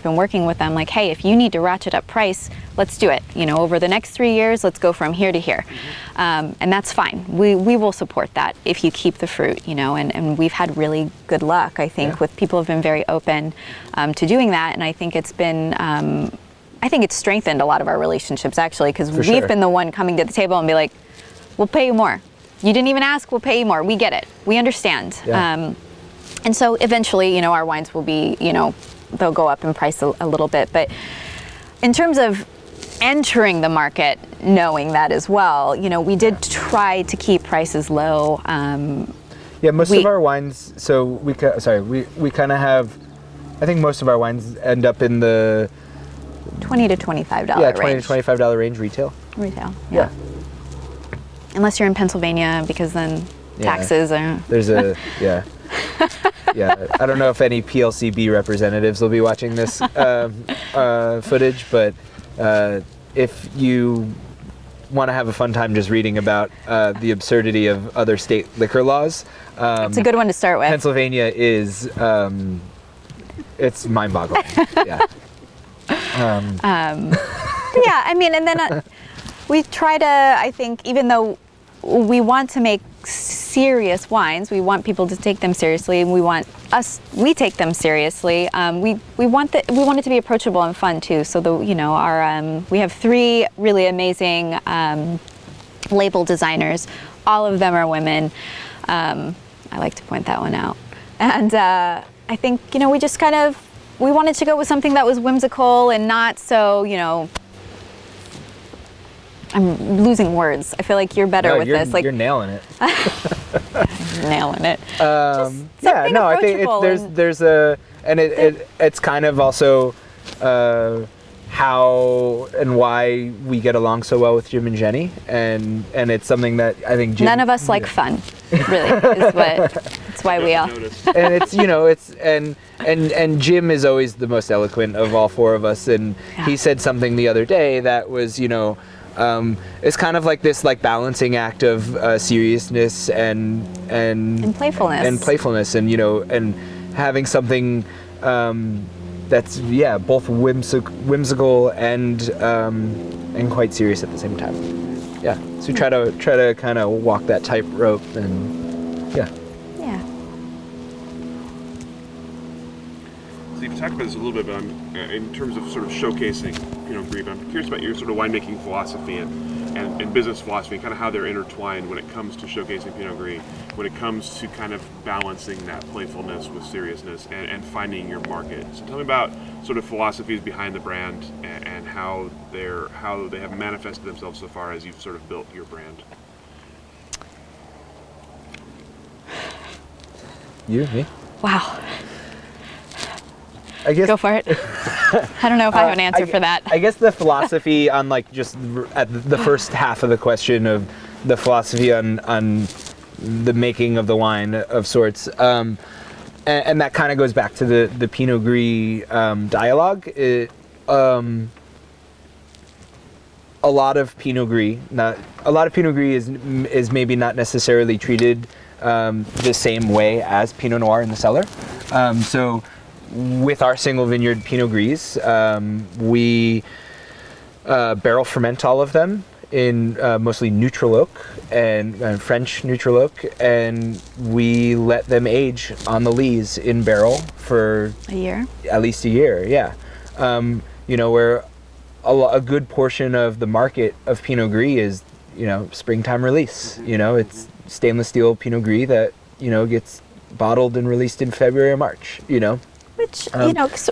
Speaker 2: been working with them like, hey, if you need to ratchet up price, let's do it. Over the next 3 years, let's go from here to here. And that's fine. We will support that if you keep the fruit, and we've had really good luck, I think, with people have been very open to doing that. And I think it's been, I think it's strengthened a lot of our relationships, actually, because we've been the one coming to the table and be like, we'll pay you more. You didn't even ask, we'll pay you more. We get it. We understand.
Speaker 3: Yeah.
Speaker 2: And so eventually, our wines will be, they'll go up in price a little bit. But in terms of entering the market, knowing that as well, we did try to keep prices low.
Speaker 3: Most of our wines, so we kind of have, I think most of our wines end up in the
Speaker 2: $20 to $25
Speaker 3: $20
Speaker 2: range.
Speaker 3: to $25 range retail.
Speaker 2: Retail,
Speaker 3: Yeah.
Speaker 2: Unless you're in Pennsylvania, because then taxes are...
Speaker 3: There's a, yeah. I don't know if any PLCB representatives will be watching this footage, but if you want to have a fun time just reading about the absurdity of other state liquor laws,
Speaker 2: it's a good one to start with.
Speaker 3: Pennsylvania is, it's mind-boggling. Yeah.
Speaker 2: And then we try to, I think, even though we want to make serious wines, we want people to take them seriously, and we take them seriously. We want it to be approachable and fun too. So we have 3 really amazing label designers. All of them are women. I like to point that one out. And I think we just we wanted to go with something that was whimsical and not so I'm losing words. I feel like you're better with this. Like
Speaker 3: you're nailing it.
Speaker 2: Nailing it.
Speaker 3: I think there's a, and it's kind of also how and why we get along so well with Jim and Jenny, and it's something that I think Jim,
Speaker 2: none of us like fun, really, is what. That's why we all.
Speaker 3: And it's and Jim is always the most eloquent of all 4 of us, and he said something the other day that was it's kind of like this balancing act of seriousness and playfulness and having something that's both whimsical and quite serious at the same time. So we try to kind of walk that tightrope and
Speaker 2: Yeah.
Speaker 1: So you've talked about this a little bit, but in terms of sort of showcasing Pinot Gris, I'm curious about your sort of winemaking philosophy and business philosophy, and kind of how they're intertwined when it comes to showcasing Pinot Gris, when it comes to kind of balancing that playfulness with seriousness and finding your market. So tell me about sort of philosophies behind the brand and how they have manifested themselves so far as you've sort of built your brand.
Speaker 3: You, me?
Speaker 2: Wow.
Speaker 3: I guess.
Speaker 2: Go for it. I don't know if I have an answer for that.
Speaker 3: I guess the philosophy on just at the first half of the question of the philosophy on the making of the wine of sorts, and that kind of goes back to the Pinot Gris dialogue. A lot of Pinot Gris is maybe not necessarily treated the same way as Pinot Noir in the cellar. So with our single vineyard Pinot Gris, we barrel ferment all of them in mostly neutral oak and French neutral oak, and we let them age on the lees in barrel for
Speaker 2: a year,
Speaker 3: at least a year. Where a good portion of the market of Pinot Gris is springtime release. It's stainless steel Pinot Gris that gets bottled and released in February or March.
Speaker 2: Which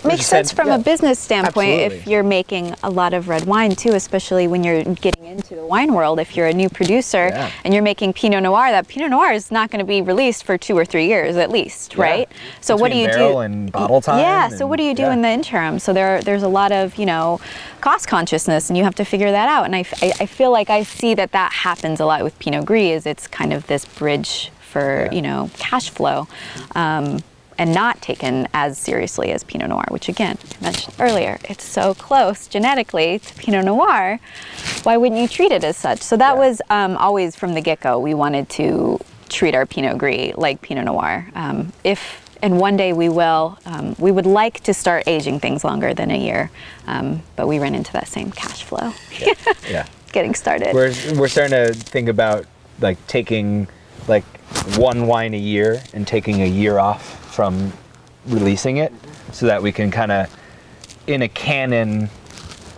Speaker 2: makes sense from a business standpoint.
Speaker 3: Absolutely.
Speaker 2: If you're making a lot of red wine too, especially when you're getting into the wine world. If you're a new producer and you're making Pinot Noir, that Pinot Noir is not going to be released for 2 or 3 years at least, right? So
Speaker 3: between
Speaker 2: what do you
Speaker 3: barrel
Speaker 2: do?
Speaker 3: And bottle time.
Speaker 2: Yeah. So what do you do in the interim? So there's a lot of cost consciousness, and you have to figure that out. And I feel like I see that happens a lot with Pinot Gris. Is it's kind of this bridge for cash flow. and not taken as seriously as Pinot Noir, which again, I mentioned earlier, it's so close genetically to Pinot Noir. Why wouldn't you treat it as such? So that was always from the get-go. We wanted to treat our Pinot Gris like Pinot Noir. And one day we will. We would like to start aging things longer than a year, but we ran into that same cash flow.
Speaker 3: Yeah.
Speaker 2: Getting started.
Speaker 3: We're starting to think about like taking like one wine a year and taking a year off from releasing it, so that we can kind of, in a canon,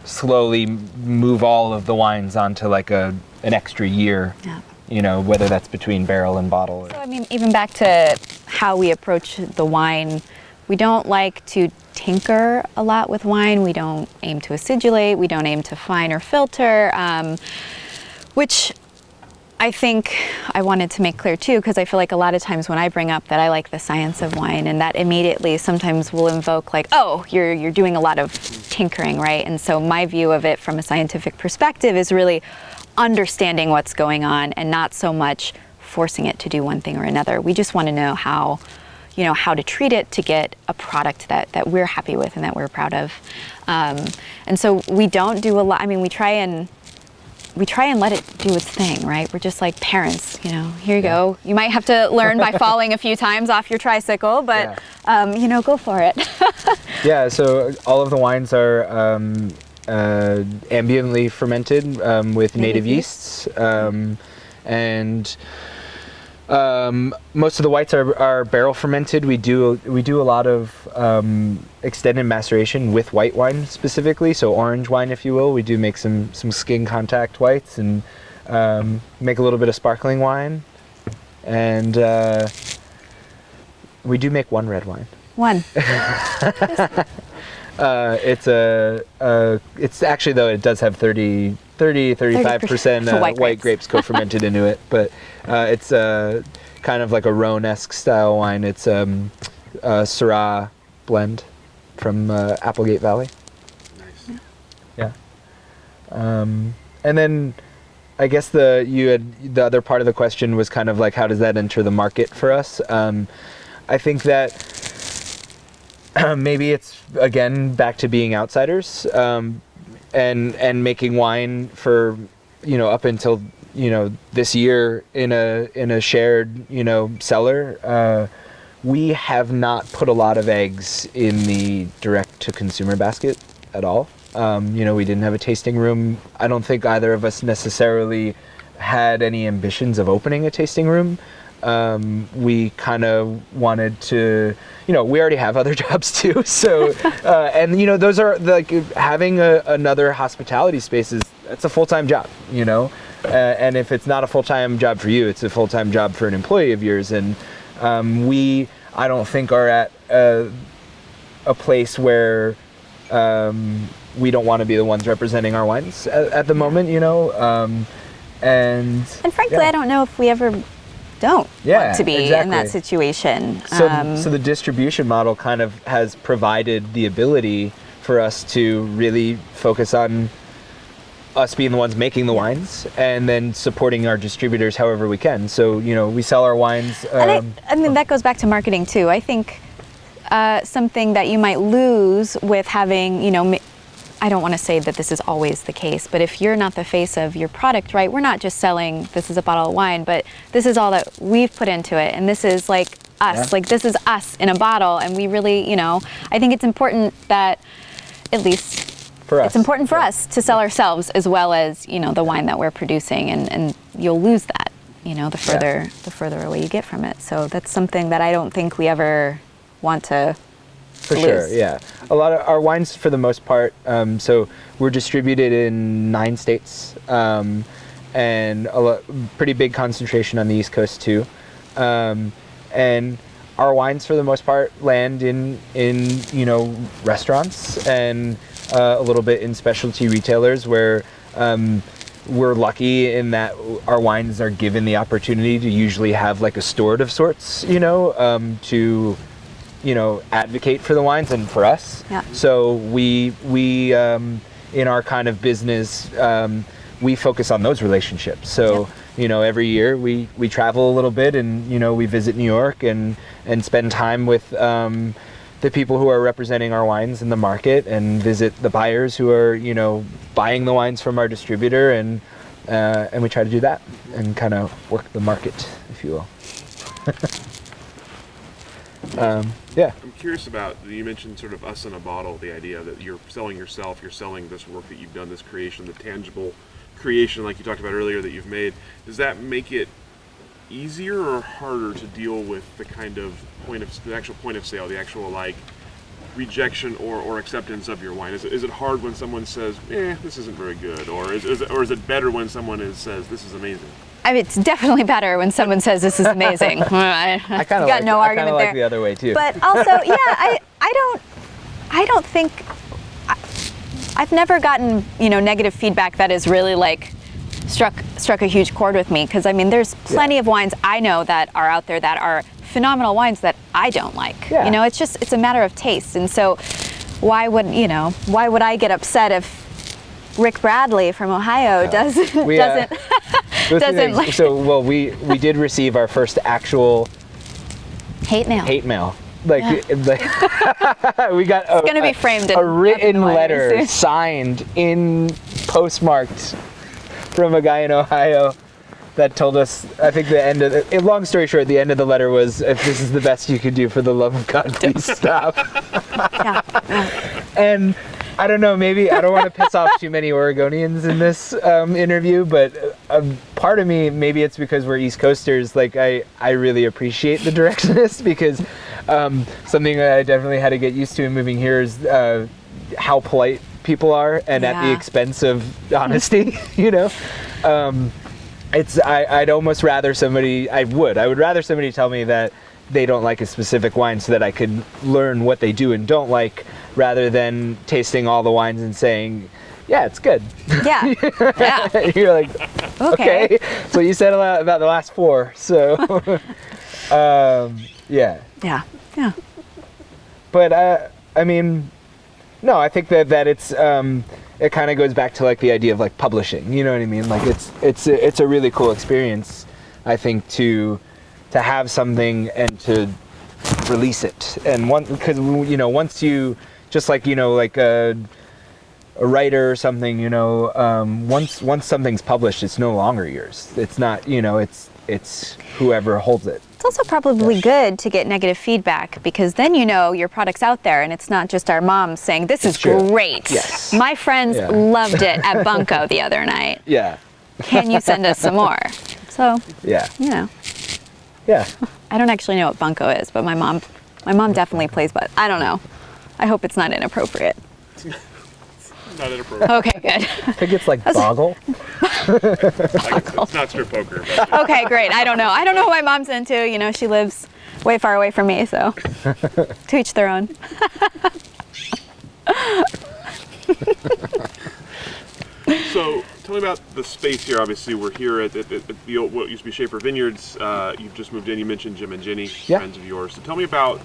Speaker 3: slowly move all of the wines onto like an extra year.
Speaker 2: Yeah.
Speaker 3: You know, whether that's between barrel and bottle.
Speaker 2: So, I mean, even back to how we approach the wine, we don't like to tinker a lot with wine. We don't aim to acidulate. We don't aim to fine or filter, which I think I wanted to make clear too, because I feel like a lot of times when I bring up that I like the science of wine, and that immediately sometimes will invoke like, oh, you're doing a lot of tinkering, right? And so my view of it from a scientific perspective is really understanding what's going on and not so much forcing it to do one thing or another. We just want to know how to treat it to get a product that we're happy with and that we're proud of. And so we don't do a lot. I mean, we try and let it do its thing, right? We're just like parents, here you go. You might have to learn by falling a few times off your tricycle, but go for it.
Speaker 3: Yeah, so all of the wines are ambiently fermented with native yeasts, and most of the whites are barrel fermented. We do a lot of extended maceration with white wine specifically, so orange wine, if you will. We do make some skin contact whites and make a little bit of sparkling wine, and we do make one red wine.
Speaker 2: One.
Speaker 3: It's actually, though, it does have 35% white grapes co-fermented into it, but it's kind of like a Rhone-esque style wine. It's a Syrah blend from Applegate Valley.
Speaker 1: Nice.
Speaker 3: Yeah. And then I guess the other part of the question was kind of like, how does that enter the market for us? I think that maybe it's, again, back to being outsiders, and making wine for, up until, this year in a shared, cellar. We have not put a lot of eggs in the direct to consumer basket at all. We didn't have a tasting room. I don't think either of us necessarily had any ambitions of opening a tasting room. We kind of wanted to, we already have other jobs too. So, and those are like having another hospitality space that's a full-time job, and if it's not a full-time job for you, it's a full-time job for an employee of yours. And I don't think are at a place where we don't want to be the ones representing our wines at the moment, and
Speaker 2: frankly, I don't know if we ever don't want to be in that situation.
Speaker 3: So the distribution model kind of has provided the ability for us to really focus on us being the ones making the wines and then supporting our distributors however we can. So, we sell our wines.
Speaker 2: And I mean, that goes back to marketing too. I think something that you might lose with having, I don't want to say that this is always the case, but if you're not the face of your product, right, we're not just selling, this is a bottle of wine, but this is all that we've put into it. And this is like us, like this is us in a bottle. And we really, I think it's important that, at least for us, it's important for us to sell ourselves as well as, the wine that we're producing. And you'll lose that, the further away you get from it. So that's something that I don't think we ever want to
Speaker 3: For sure, yeah. A lot of our wines, for the most part, so we're distributed in 9 states, and pretty big concentration on the East Coast too. And our wines, for the most part, land in restaurants and a little bit in specialty retailers where we're lucky in that our wines are given the opportunity to usually have like a steward of sorts, to advocate for the wines and for us.
Speaker 2: Yeah.
Speaker 3: So we in our kind of business, we focus on those relationships. So, every year we travel a little bit, and we visit New York and spend time with the people who are representing our wines in the market, and visit the buyers who are buying the wines from our distributor, and we try to do that and kind of work the market, if you will. Yeah.
Speaker 1: I'm curious about, you mentioned sort of us in a bottle, the idea that you're selling yourself, you're selling this work that you've done, this creation, the tangible creation like you talked about earlier that you've made. Does that make it easier or harder to deal with the kind of the actual point of sale, the actual like rejection or acceptance of your wine? Is it hard when someone says, this isn't very good, or is it better when someone says, this is amazing?
Speaker 2: I mean, it's definitely better when someone says this is amazing. I
Speaker 3: kind of
Speaker 2: got no argument there.
Speaker 3: like the other way too.
Speaker 2: But also, I don't think I've never gotten negative feedback that is really like struck a huge chord with me, because I mean there's plenty of wines I know that are out there that are phenomenal wines that I don't like.
Speaker 3: Yeah.
Speaker 2: It's a matter of taste, and so why would I get upset if Rick Bradley from Ohio doesn't like.
Speaker 3: So well, we did receive our first actual
Speaker 2: hate mail.
Speaker 3: Like, we got
Speaker 2: it's gonna be framed in
Speaker 3: a written letter
Speaker 2: soon.
Speaker 3: signed in postmarked from a guy in Ohio that told us, I think long story short, the end of the letter was, if this is the best you could do, for the love of God, please stop. And I don't know, maybe I don't want to piss off too many Oregonians in this interview, but part of me, maybe it's because we're East Coasters, like I really appreciate the directness, because something that I definitely had to get used to in moving here is how polite people are, and at the expense of honesty. I'd almost rather I would rather somebody tell me that they don't like a specific wine so that I could learn what they do and don't like, rather than tasting all the wines and saying, yeah, it's good.
Speaker 2: Yeah.
Speaker 3: You're like, okay. So you said about the last four, so yeah. But I mean, no, I think that it's it kind of goes back to like the idea of like publishing. You know what I mean? Like it's a really cool experience, I think, to have something and to release it. And because once you just like like a writer or something, once something's published, it's no longer yours. It's not, it's whoever holds it.
Speaker 2: It's also probably good to get negative feedback, because then your product's out there, and it's not just our moms saying, this is great.
Speaker 3: Yes.
Speaker 2: My friends loved it at Bunko the other night.
Speaker 3: Yeah.
Speaker 2: Can you send us some more? So,
Speaker 3: yeah.
Speaker 2: Yeah. I don't actually know what Bunko is, but my mom definitely plays, but I don't know. I hope it's not inappropriate.
Speaker 1: Not inappropriate.
Speaker 2: Okay, good.
Speaker 3: I think it's like boggle.
Speaker 1: It's not strip poker. But
Speaker 2: Okay, great. I don't know what my mom's into. She lives way far away from me, so to each their own.
Speaker 1: So tell me about the space here. Obviously, we're here at the old, what used to be Schaefer Vineyards. You've just moved in. You mentioned Jim and Jenny, friends of yours. So tell me about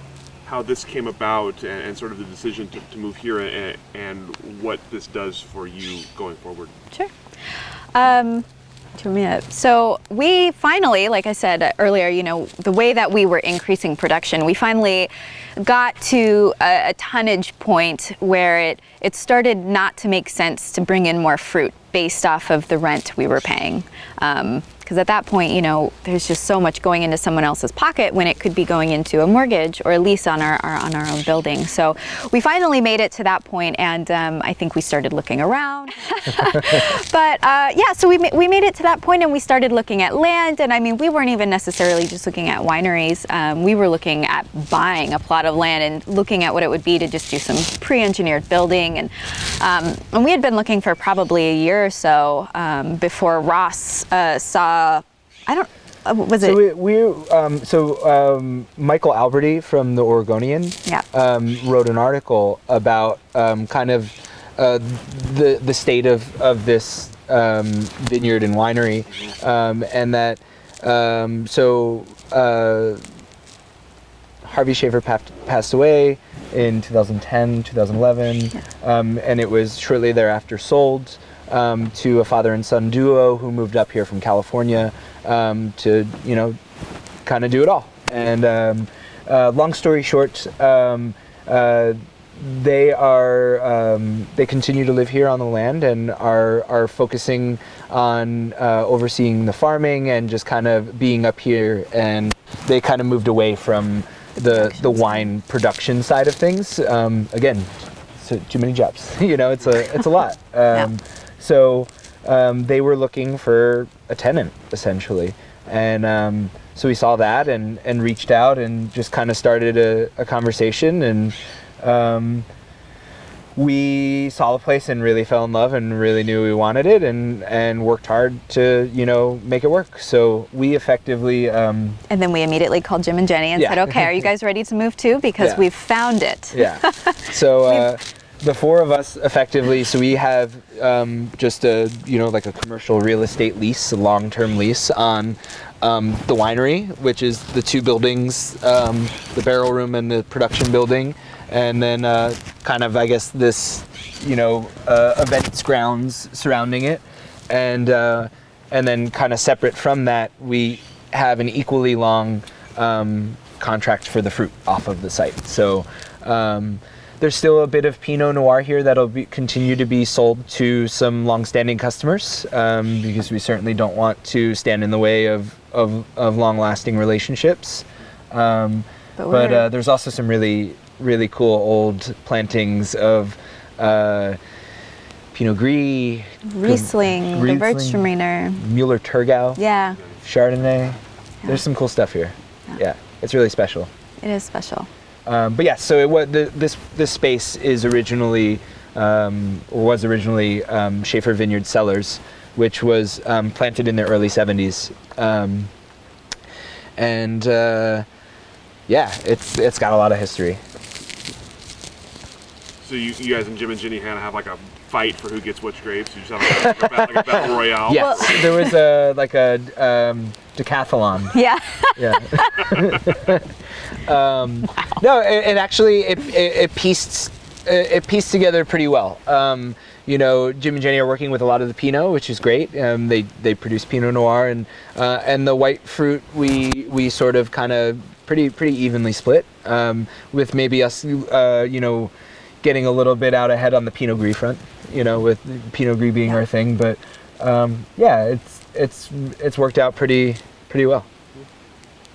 Speaker 1: how this came about, and sort of the decision to move here, and what this does for you going forward.
Speaker 2: Sure. So we finally, like I said earlier, the way that we were increasing production, we finally got to a tonnage point where it started not to make sense to bring in more fruit based off of the rent we were paying. Because at that point, there's just so much going into someone else's pocket when it could be going into a mortgage or a lease on our own building. So we finally made it to that point, and I think we started looking around. But so we made it to that point, and we started looking at land. And I mean, we weren't even necessarily just looking at wineries. We were looking at buying a plot of land and looking at what it would be to just do some pre-engineered building. And we had been looking for probably a year or so before Ross saw. Was it?
Speaker 3: So Michael Alberti from the Oregonian wrote an article about kind of the state of this vineyard and winery, and that Harvey Schaefer passed away in 2010, 2011, and it was shortly thereafter sold. to a father and son duo who moved up here from California to, kind of do it all. And long story short, they continue to live here on the land and are focusing on overseeing the farming and just kind of being up here. And they kind of moved away from the wine production side of things. Again, so too many jobs. It's a lot. So they were looking for a tenant essentially, and so we saw that and reached out and just kind of started a conversation, and we saw the place and really fell in love and really knew we wanted it, and worked hard to make it work. So we effectively
Speaker 2: and then we immediately called Jim and Jenny and said, okay, are you guys ready to move too? Because we've found it.
Speaker 3: So the four of us effectively, so we have just a like a commercial real estate lease, a long-term lease on the winery, which is the two buildings, the barrel room and the production building, and then kind of, I guess, this events grounds surrounding it, and then kind of separate from that, we have an equally long contract for the fruit off of the site. So there's still a bit of Pinot Noir here that'll continue to be sold to some long-standing customers, because we certainly don't want to stand in the way of long-lasting relationships. But there's also some really, really cool old plantings of Pinot Gris,
Speaker 2: Riesling, the Gewürztraminer,
Speaker 3: Müller-Thurgau, Chardonnay.
Speaker 2: Yeah.
Speaker 3: There's some cool stuff here. Yeah, it's really special.
Speaker 2: It is special.
Speaker 3: But yeah, so this space is originally, was originally Schaefer Vineyard Cellars, which was planted in the early 70s. It's got a lot of history.
Speaker 1: So you guys and Jim and Jenny have like a fight for who gets which grapes? You just have like a battle royale?
Speaker 3: Yes, there was a decathlon.
Speaker 2: Yeah.
Speaker 3: No, and actually it pieced together pretty well. Jim and Jenny are working with a lot of the Pinot, which is great. They produce Pinot Noir, and the white fruit we sort of kind of pretty evenly split, with maybe us getting a little bit out ahead on the Pinot Gris front, with Pinot Gris being our thing. But it's worked out pretty well.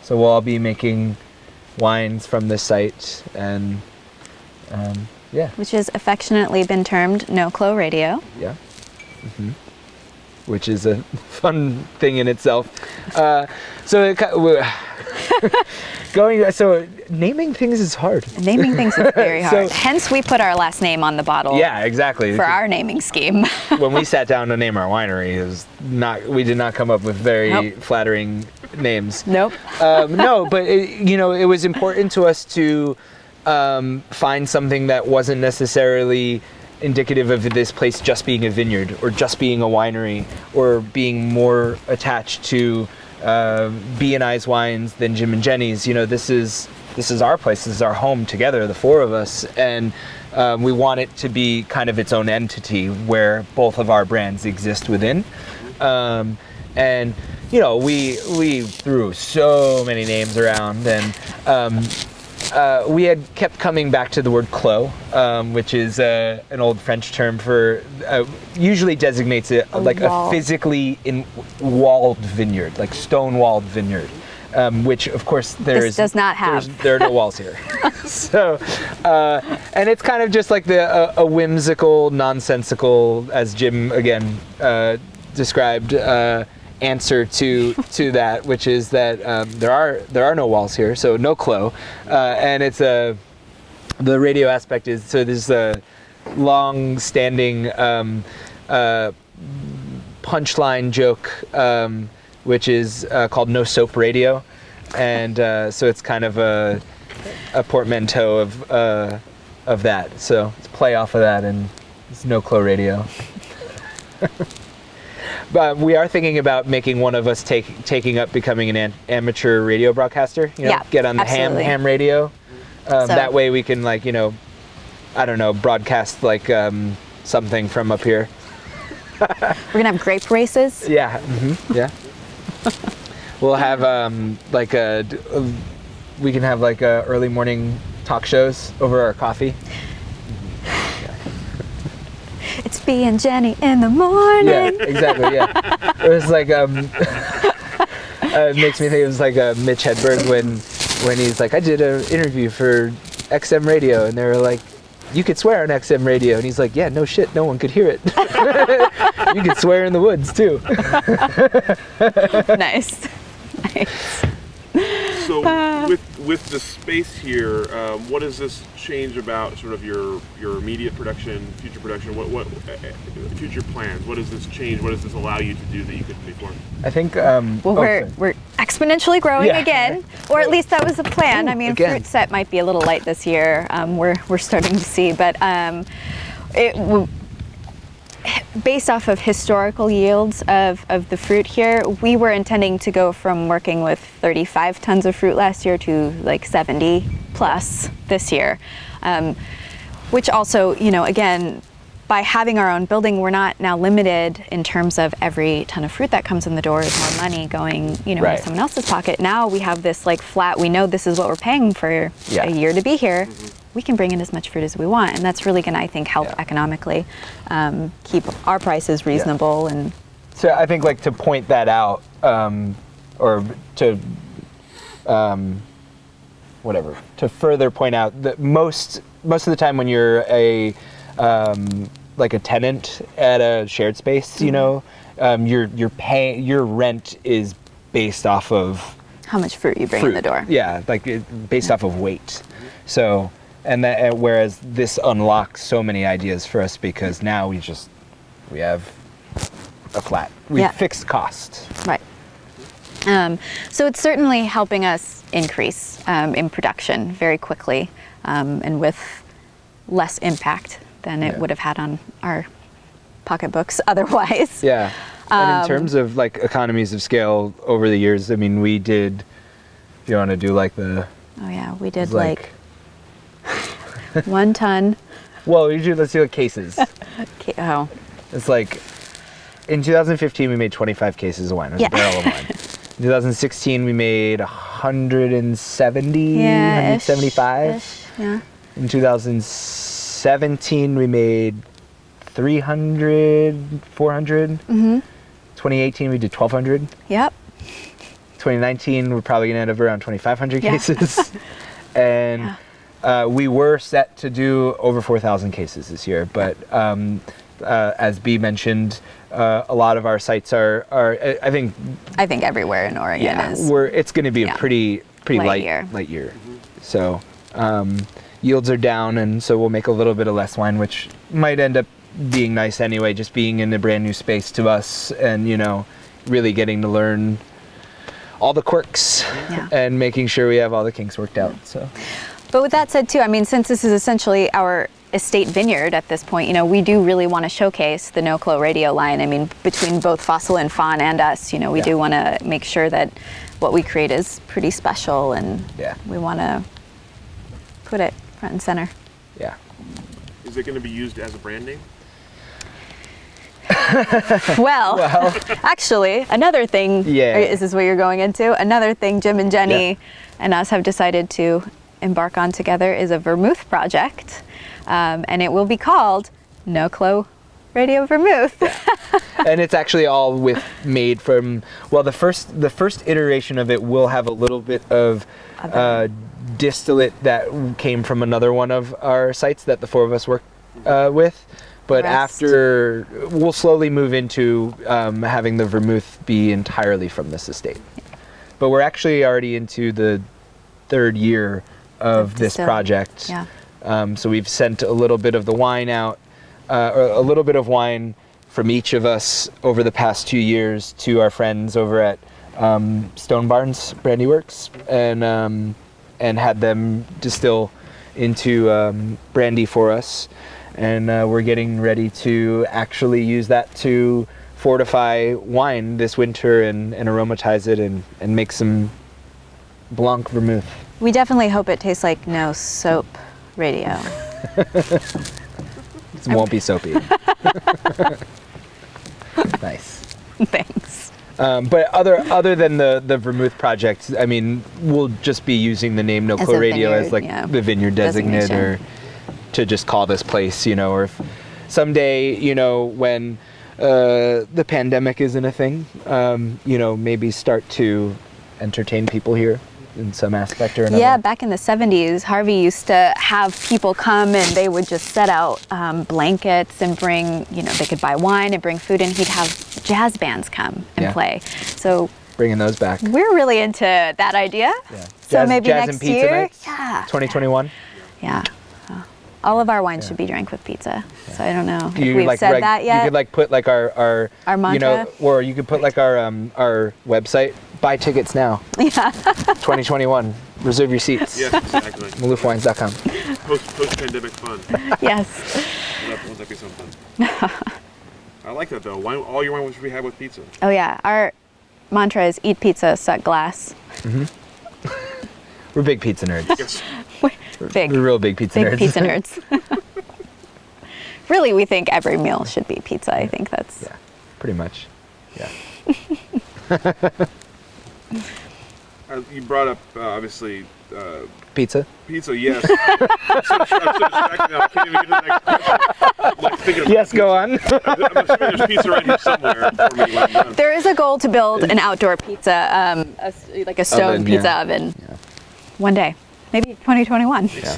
Speaker 3: So we'll all be making wines from this site, and which has affectionately been termed Clos Radio. Yeah. Mm-hmm. Which is a fun thing in itself. So naming things is hard.
Speaker 2: Naming things is very hard. Hence we put our last name on the bottle.
Speaker 3: Yeah, exactly.
Speaker 2: For our naming scheme.
Speaker 3: When we sat down to name our winery, we did not come up with very flattering names.
Speaker 2: Nope.
Speaker 3: No, but it was important to us to find something that wasn't necessarily indicative of this place just being a vineyard or just being a winery or being more attached to B&I's wines than Jim and Jenny's. This is our place. This is our home together, the four of us, and we want it to be kind of its own entity where both of our brands exist within. And we threw so many names around, and we had kept coming back to the word clos, which is an old French term for, usually designates it like a physically walled vineyard, like stone-walled vineyard, which of course there are no walls here. So, and it's kind of just like a whimsical, nonsensical, as Jim again described, answer to that, which is that there are no walls here, so no clos, and it's the radio aspect is, so there's a long-standing punchline joke, which is called No Soap Radio, and so it's kind of a portmanteau of that, so it's play off of that, and it's No Clos Radio. But we are thinking about making one of us taking up becoming an amateur radio broadcaster. Get on the ham radio. That way we can broadcast like something from up here.
Speaker 2: We're gonna have grape races.
Speaker 3: Yeah. Yeah. We'll have we can have like early morning talk shows over our coffee.
Speaker 2: It's B and Jenny in the morning.
Speaker 3: Yeah, exactly. Yeah, it was like it makes me think it was like Mitch Hedberg when he's like, I did an interview for XM radio, and they were like, you could swear on XM radio, and he's like, yeah, no shit, no one could hear it. You could swear in the woods too.
Speaker 2: Nice.
Speaker 1: So with the space here, what does this change about sort of your immediate production, future production? What future plans? What does this change? What does this allow you to do that you couldn't before?
Speaker 3: I think.
Speaker 2: We're exponentially growing again, or at least that was the plan. I mean,
Speaker 3: again.
Speaker 2: fruit set might be a little light this year. We're starting to see, but based off of historical yields of the fruit here, we were intending to go from working with 35 tons of fruit last year to like 70 plus this year, which also, again, by having our own building, we're not now limited in terms of every ton of fruit that comes in the door is more money going,
Speaker 3: Right.
Speaker 2: into someone else's pocket. Now we have this like flat, we know this is what we're paying for a year to be here. We can bring in as much fruit as we want, and that's really going to, I think, help economically keep our prices reasonable. And
Speaker 3: so I think like to point that out, or to to further point out that most of the time when you're a like a tenant at a shared space, your rent is based off of
Speaker 2: how much fruit you bring in the door.
Speaker 3: Yeah, like based off of weight. So. And whereas this unlocks so many ideas for us because now we have a flat, fixed cost.
Speaker 2: Right. So it's certainly helping us increase in production very quickly and with less impact than it would have had on our pocketbooks otherwise.
Speaker 3: Yeah. And in terms of like economies of scale over the years, I mean, we did, if you want to do like the...
Speaker 2: Oh yeah, we did like 1 ton.
Speaker 3: Well, let's do like cases.
Speaker 2: Oh.
Speaker 3: It's like, in 2015, we made 25 cases of wine. It was a barrel of wine. In 2016, we made 170, 175.
Speaker 2: Yeah.
Speaker 3: In 2017, we made 300, 400. 2018, we did 1,200.
Speaker 2: Yep.
Speaker 3: 2019, we're probably going to end up around 2,500 cases. And we were set to do over 4,000 cases this year, but as B mentioned, a lot of our sites are I think
Speaker 2: everywhere in Oregon is.
Speaker 3: It's going to be a pretty light year. So yields are down, and so we'll make a little bit of less wine, which might end up being nice anyway, just being in a brand new space to us, and really getting to learn all the quirks and making sure we have all the kinks worked out. So.
Speaker 2: But with that said, too, I mean, since this is essentially our estate vineyard at this point, we do really want to showcase the No Clos Radio line. I mean, between both Fossil and Fawn and us, we do want to make sure that what we create is pretty special, and we want to put it front and center.
Speaker 3: Yeah.
Speaker 1: Is it going to be used as a brand name?
Speaker 2: Well, actually, another thing, is this what you're going into? Another thing Jim and Jenny and us have decided to embark on together is a Vermouth project, and it will be called No Clos Radio Vermouth.
Speaker 3: And it's actually all made from, well, the first iteration of it will have a little bit of distillate that came from another one of our sites that the four of us work with. But after, we'll slowly move into having the vermouth be entirely from this estate. But we're actually already into the 3rd year of this project.
Speaker 2: Yeah.
Speaker 3: So we've sent a little bit of the wine out, or a little bit of wine from each of us over the past 2 years to our friends over at Stone Barns Brandy Works, and had them distill into brandy for us. And we're getting ready to actually use that to fortify wine this winter and aromatize it and make some Blanc vermouth.
Speaker 2: We definitely hope it tastes like No Soap Radio.
Speaker 3: It won't be soapy. But other than the Vermouth project, I mean, we'll just be using the name No
Speaker 2: As
Speaker 3: Clos
Speaker 2: a
Speaker 3: Radio
Speaker 2: vineyard,
Speaker 3: as like
Speaker 2: yeah.
Speaker 3: the vineyard designate, or
Speaker 2: Designation.
Speaker 3: to just call this place, you know, or if someday, you know, when the pandemic isn't a thing, you know, maybe start to entertain people here in some aspect or another.
Speaker 2: Yeah, back in the 70s, Harvey used to have people come and they would just set out blankets and bring, you know, they could buy wine and bring food, and he'd have jazz bands come and
Speaker 3: Yeah.
Speaker 2: play. So
Speaker 3: Bringing those back.
Speaker 2: we're really into that idea.
Speaker 3: Yeah.
Speaker 2: So
Speaker 3: Jazz-
Speaker 2: maybe
Speaker 3: jazz and
Speaker 2: next
Speaker 3: pizza
Speaker 2: year,
Speaker 3: nights?
Speaker 2: yeah,
Speaker 3: 2021.
Speaker 2: yeah. All of our wines
Speaker 3: Yeah.
Speaker 2: should be drank with pizza. So I don't know if
Speaker 3: You
Speaker 2: we've
Speaker 3: like
Speaker 2: said that yet.
Speaker 3: You could like put like our
Speaker 2: Our
Speaker 3: you know,
Speaker 2: mantra?
Speaker 3: or you could put like our website. Buy tickets now.
Speaker 2: Yeah.
Speaker 3: 2021. Reserve your seats.
Speaker 1: Yes, exactly.
Speaker 3: MaloofWines.com.
Speaker 1: Post-pandemic fun.
Speaker 2: Yes.
Speaker 1: Wouldn't that be something? I like that though. Wine, all your wine should be had with pizza.
Speaker 2: Oh yeah. Our mantra is eat pizza, suck glass.
Speaker 3: We're big pizza nerds.
Speaker 1: Yes.
Speaker 2: Big.
Speaker 3: We're real big pizza
Speaker 2: Big
Speaker 3: nerds.
Speaker 2: pizza nerds. Really, we think every meal should be pizza. I think that's.
Speaker 3: Yeah, pretty much. Yeah.
Speaker 1: You brought up obviously
Speaker 3: Pizza.
Speaker 1: pizza. Yes. I'm so distracted now. I can't even get to the next question. I'm like thinking about
Speaker 3: Yes, go on.
Speaker 1: I'm assuming there's pizza right here somewhere for me when I'm done.
Speaker 2: There is a goal to build an outdoor pizza, like a stone
Speaker 3: Oven,
Speaker 2: pizza
Speaker 3: yeah.
Speaker 2: oven.
Speaker 3: Yeah.
Speaker 2: One day, maybe 2021.
Speaker 3: Yeah.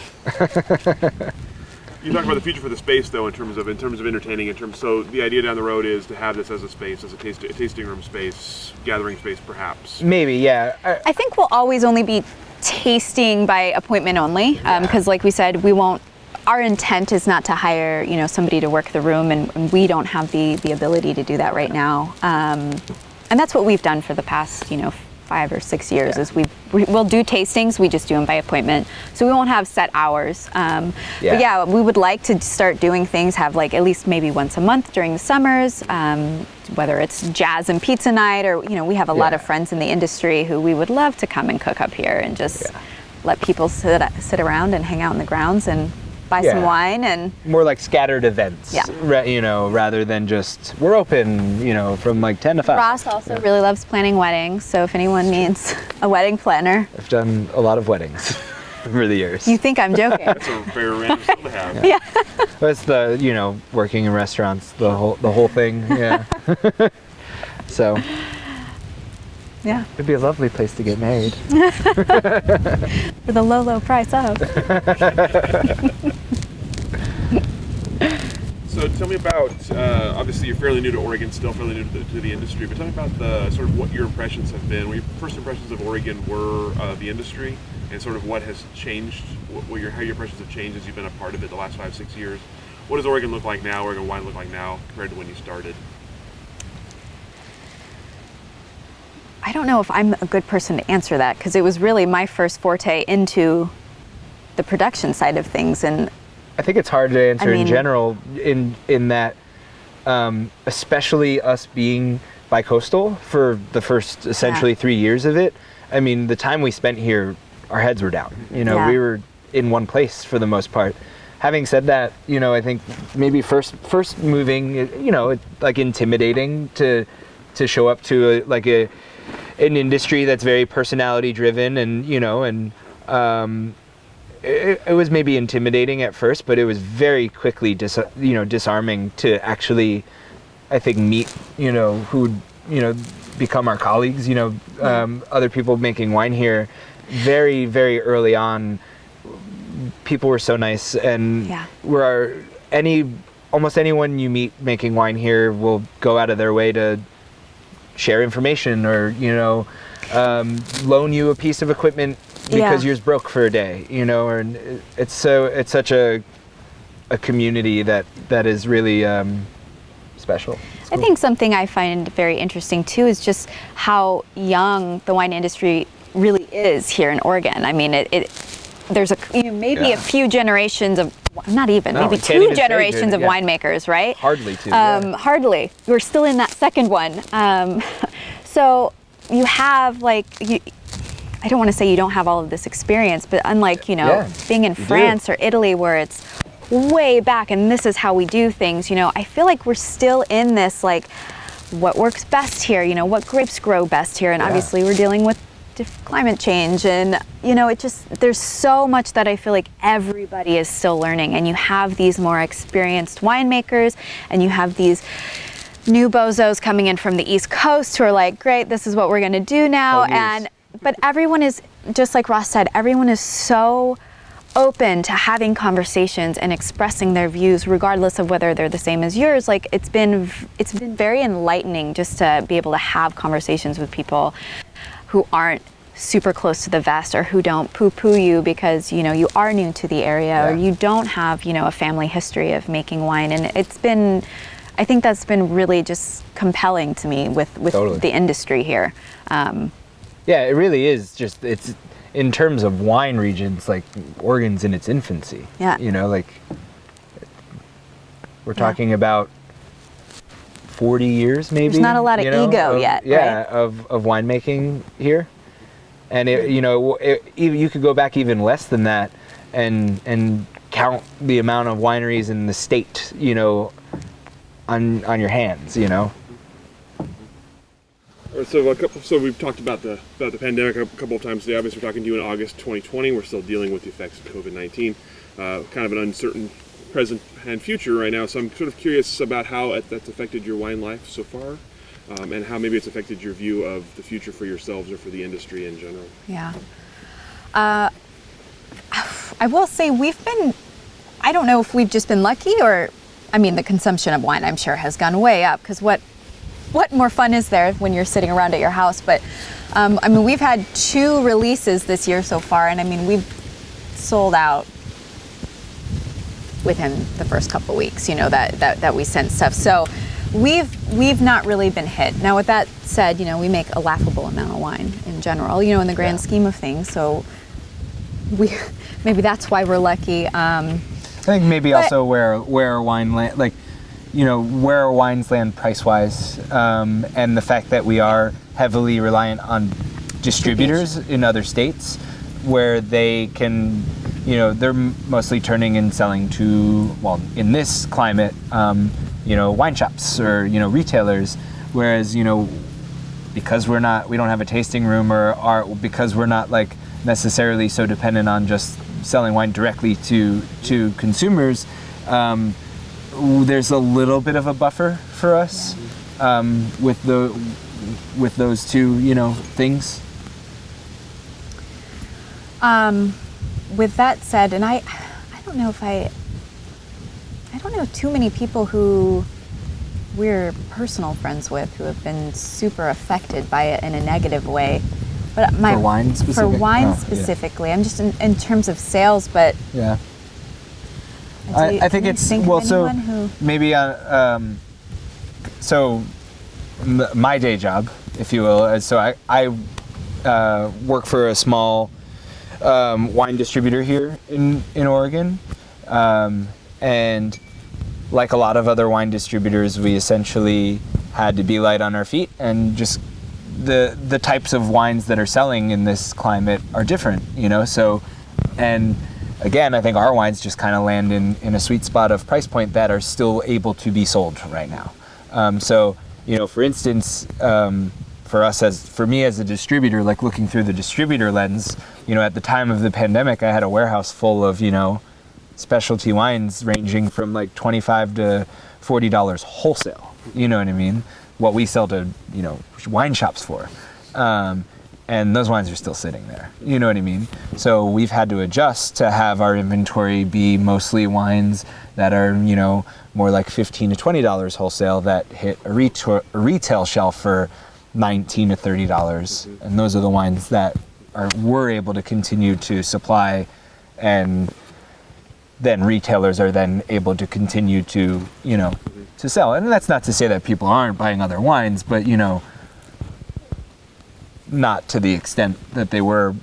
Speaker 1: You talk about the future for the space, though, in terms of entertaining. So the idea down the road is to have this as a space, as a tasting room space, gathering space, perhaps.
Speaker 3: Maybe, yeah.
Speaker 2: I think we'll always only be tasting by appointment only, because like we said, we won't. Our intent is not to hire, you know, somebody to work the room, and we don't have the ability to do that right now. And that's what we've done for the past, you know, 5 or 6 years.
Speaker 3: Yeah.
Speaker 2: Is we'll do tastings. We just do them by appointment, so we won't have set hours. But yeah, we would like to start doing things. Have like at least maybe once a month during the summers. Whether it's jazz and pizza night, or you know, we have a lot of friends in the industry who we would love to come and cook up here and just let people sit around and hang out in the grounds and buy some wine and
Speaker 3: more like scattered events.
Speaker 2: Yeah.
Speaker 3: You know, rather than just we're open, you know, from like 10 to 5.
Speaker 2: Ross also really loves planning weddings, so if anyone needs a wedding planner.
Speaker 3: I've done a lot of weddings over the years.
Speaker 2: You think I'm joking?
Speaker 1: That's a very random skill to have.
Speaker 2: Yeah.
Speaker 3: That's the, you know, working in restaurants, the whole thing. Yeah. So
Speaker 2: Yeah.
Speaker 3: it'd be a lovely place to get married.
Speaker 2: For the low price of.
Speaker 1: So tell me about, obviously you're fairly new to Oregon, still fairly new to the industry, but tell me about the sort of what your impressions have been, what your first impressions of Oregon were of the industry, and sort of what has changed, how your impressions have changed as you've been a part of it the last 5-6 years. What does Oregon look like now, Oregon wine look like now, compared to when you started?
Speaker 2: I don't know if I'm a good person to answer that, because it was really my first forte into the production side of things, and
Speaker 3: I think it's hard to answer
Speaker 2: I mean,
Speaker 3: in general in that, especially us being bi-coastal for the first essentially 3 years of it. I mean, the time we spent here, our heads were down. You know,
Speaker 2: Yeah.
Speaker 3: we were in one place for the most part. Having said that, you know, I think maybe first moving, you know, it's like intimidating to show up to an industry that's very personality driven, and you know, and it was maybe intimidating at first, but it was very quickly disarming to actually, I think, meet, you know, who'd, you know, become our colleagues, you know, other people making wine here. Very, very early on, people were so nice, and almost anyone you meet making wine here will go out of their way to share information, or you know, loan you a piece of equipment because yours broke for a day, you know. And it's such a community that is really special.
Speaker 2: I think something I find very interesting too is just how young the wine industry really is here in Oregon. I mean, there's maybe a few generations of, not even, maybe
Speaker 3: can't
Speaker 2: 2
Speaker 3: even say
Speaker 2: generations
Speaker 3: good,
Speaker 2: of winemakers, right?
Speaker 3: Hardly 2.
Speaker 2: Hardly. We're still in that second one. So you have I don't want to say you don't have all of this experience, but unlike, you know, being in France or Italy where it's way back and this is how we do things, you know, I feel like we're still in this what works best here, what grapes grow best here. And obviously we're dealing with climate change, and there's so much that I feel like everybody is still learning. And you have these more experienced winemakers, and you have these new bozos coming in from the East Coast who are like, great, this is what we're going to do now. But everyone is, just like Ross said, everyone is so open to having conversations and expressing their views, regardless of whether they're the same as yours. Like, it's been very enlightening just to be able to have conversations with people who aren't super close to the vest, or who don't poo-poo you because you are new to the area, or you don't have a family history of making wine. And I think that's been really just compelling to me with
Speaker 3: Totally.
Speaker 2: the industry here.
Speaker 3: Yeah, it really is. Just, it's in terms of wine regions, like Oregon's in its infancy.
Speaker 2: Yeah.
Speaker 3: Like we're talking about 40 years, maybe.
Speaker 2: There's not a lot of ego yet.
Speaker 3: Yeah,
Speaker 2: right?
Speaker 3: of winemaking here, and you could go back even less than that, and count the amount of wineries in the state, on your hands,
Speaker 1: So we've talked about the pandemic a couple of times today. Obviously, we're talking to you in August 2020. We're still dealing with the effects of COVID-19, kind of an uncertain present and future right now. So I'm sort of curious about how that's affected your wine life so far, and how maybe it's affected your view of the future for yourselves or for the industry in general.
Speaker 2: Yeah. I will say I don't know if we've just been lucky, or, the consumption of wine, I'm sure, has gone way up, because what more fun is there when you're sitting around at your house? But we've had 2 releases this year so far, and we've sold out within the first couple of weeks, that we sent stuff. So we've not really been hit. Now, with that said, we make a laughable amount of wine in general, in the grand scheme of things. So maybe that's why we're lucky.
Speaker 3: I think maybe also where wine land, where our wines land price-wise, and the fact that we are heavily reliant on distributors in other states, where they can, they're mostly turning and selling to, well, in this climate, wine shops or, retailers, whereas, because we don't have a tasting room, because we're not necessarily so dependent on just selling wine directly to consumers, there's a little bit of a buffer for us with those 2 things.
Speaker 2: With that said, and I don't know I don't know too many people who we're personal friends with who have been super affected by it in a negative way. But
Speaker 3: for wine
Speaker 2: specifically, I'm just in terms of sales, but
Speaker 3: yeah. I think it's maybe my day job, if you will. So I work for a small wine distributor here in Oregon, and like a lot of other wine distributors, we essentially had to be light on our feet, and just the types of wines that are selling in this climate are different, So, and again, I think our wines just kind of land in a sweet spot of price point that are still able to be sold right now. For instance, for me as a distributor, looking through the distributor lens, at the time of the pandemic, I had a warehouse full of, specialty wines ranging from $25 to $40 wholesale. You know what I mean? What we sell to, wine shops for. And those wines are still sitting there. You know what I mean? So we've had to adjust to have our inventory be mostly wines that are, more like $15 to $20 wholesale that hit a retail shelf for $19 to $30. And those are the wines that we're able to continue to supply, and then retailers are then able to continue to, to sell. And that's not to say that people aren't buying other wines, but, not to the extent that they were,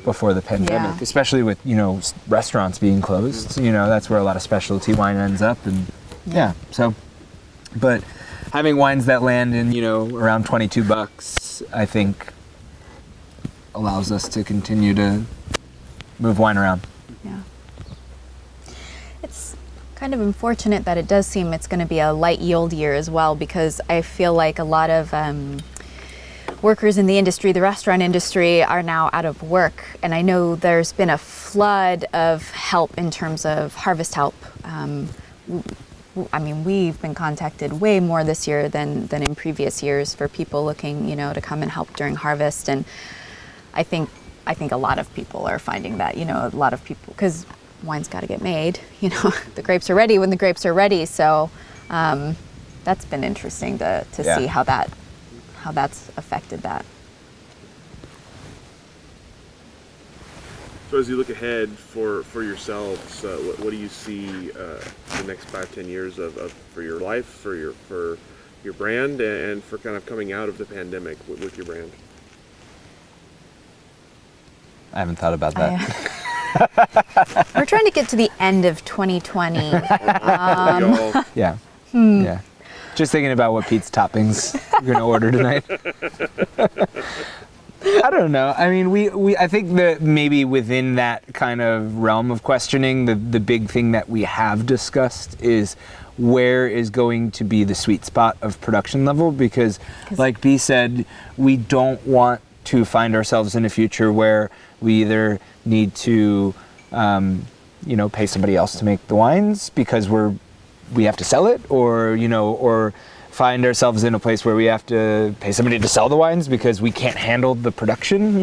Speaker 3: before the pandemic, especially with, restaurants being closed. That's where a lot of specialty wine ends up. And but having wines that land in, around $22, I think allows us to continue to move wine around.
Speaker 2: Yeah. kind of unfortunate that it does seem it's going to be a light yield year as well, because I feel like a lot of workers in the industry, the restaurant industry, are now out of work. And I know there's been a flood of help in terms of harvest help. I mean, we've been contacted way more this year than in previous years for people looking, to come and help during harvest. And I think a lot of people are finding that, a lot of people, because wine's got to get made, the grapes are ready when the grapes are ready. So that's been interesting to see how that's affected that.
Speaker 1: So as you look ahead for yourselves, what do you see the next 5-10 years of for your life, for your brand, and for kind of coming out of the pandemic with your brand?
Speaker 3: I haven't thought about that.
Speaker 2: We're trying to get to the end of 2020.
Speaker 3: Yeah. Yeah. Just thinking about what Pete's toppings you're going to order tonight. I don't know. I mean, I think that maybe within that kind of realm of questioning, the big thing that we have discussed is where is going to be the sweet spot of production level, because like B said, we don't want to find ourselves in a future where we either need to, pay somebody else to make the wines because we have to sell it, or find ourselves in a place where we have to pay somebody to sell the wines because we can't handle the production,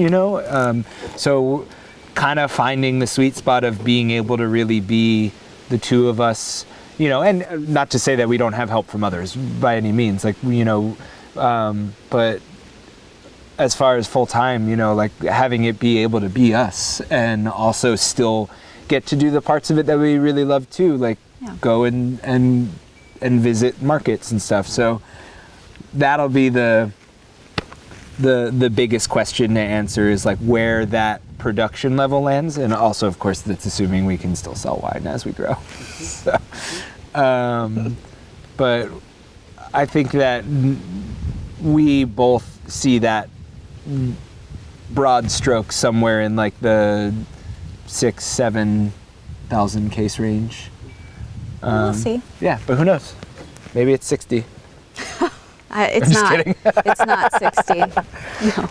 Speaker 3: So kind of finding the sweet spot of being able to really be the two of us, and not to say that we don't have help from others by any means, but as far as full time, having it be able to be us and also still get to do the parts of it that we really love too, go and visit markets and stuff. So that'll be the biggest question to answer, is where that production level lands, and also of course that's assuming we can still sell wine as we grow. So, but I think that we both see that broad stroke somewhere in the 6,000-7,000 case range.
Speaker 2: We'll see.
Speaker 3: Yeah, but who knows? Maybe it's 60.
Speaker 2: It's not. It's not 60. No.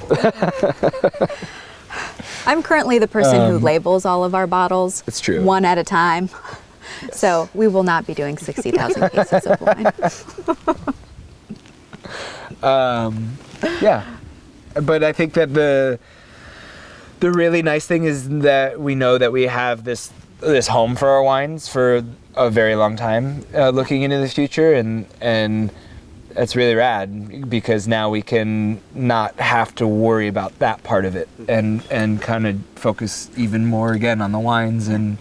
Speaker 2: I'm currently the person who labels all of our bottles.
Speaker 3: It's true.
Speaker 2: One at a time. Yes. So we will not be doing 60,000 cases of wine.
Speaker 3: Yeah. But I think that the really nice thing is that we know that we have this home for our wines for a very long time, looking into the future, and it's really rad because now we can not have to worry about that part of it, and kind of focus even more again on the wines and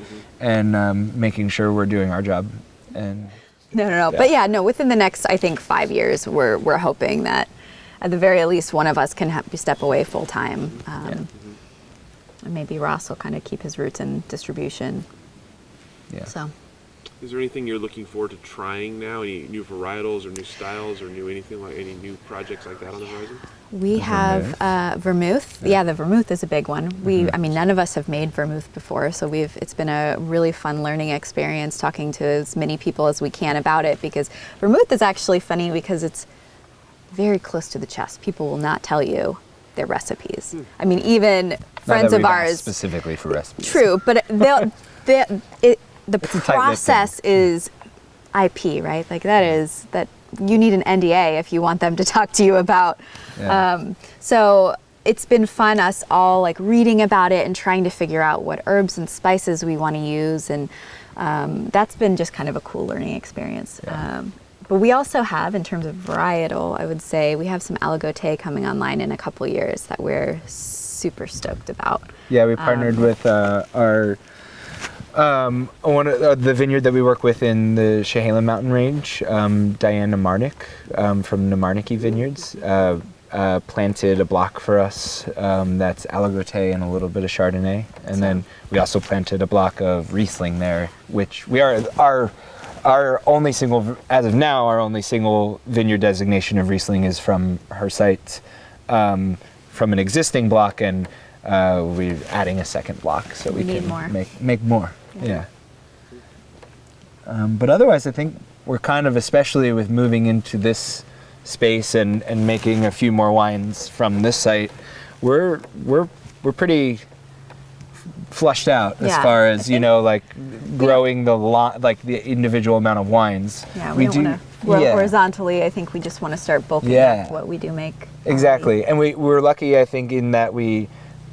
Speaker 3: making sure we're doing our job. And
Speaker 2: No. Yeah. But within the next, I think, 5 years, we're hoping that at the very least one of us can step away full time. And maybe Ross will kind of keep his roots in distribution.
Speaker 3: Yeah.
Speaker 2: So.
Speaker 1: Is there anything you're looking forward to trying now? Any new varietals or new styles or any new projects like that on the horizon?
Speaker 2: We have Vermouth. Yeah, the Vermouth is a big one. None of us have made Vermouth before, so it's been a really fun learning experience talking to as many people as we can about it, because Vermouth is actually funny because it's very close to the chest. People will not tell you their recipes. Even friends of ours
Speaker 3: specifically for recipes.
Speaker 2: True, but the process is IP, right? That you need an NDA if you want them to talk to you about. Yeah. So it's been fun, us all reading about it and trying to figure out what herbs and spices we want to use, and that's been just kind of a cool learning experience. Yeah. But we also have, in terms of varietal, I would say we have some Aligoté coming online in a couple years that we're super stoked about.
Speaker 3: Yeah, we partnered with our one of the vineyard that we work with in the Chehalem Mountain Range, Diane Namarnik from Namarniki Vineyards, planted a block for us that's Aligoté and a little bit of Chardonnay, and then we also planted a block of Riesling there, which we are our only single, as of now, our only single vineyard designation of Riesling is from her site, from an existing block, and we're adding a second block so we can
Speaker 2: more.
Speaker 3: make more. Yeah. But otherwise, I think we're kind of, especially with moving into this space and making a few more wines from this site, we're pretty flushed out as far as like growing the like the individual amount of wines.
Speaker 2: Yeah, we don't want to grow horizontally. I think we just want to start bulking up what we do make.
Speaker 3: Exactly, and we're lucky, I think, in that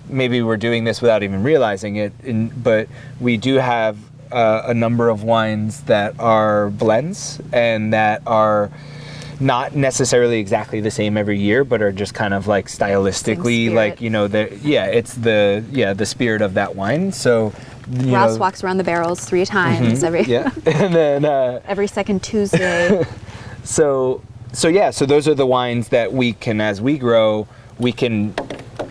Speaker 3: maybe we're doing this without even realizing it. But we do have a number of wines that are blends and that are not necessarily exactly the same every year, but are just kind of like stylistically, like it's the spirit of that wine. So
Speaker 2: Ross walks around the barrels 3 times every
Speaker 3: and then
Speaker 2: every second Tuesday.
Speaker 3: So those are the wines that we can, as we grow, we can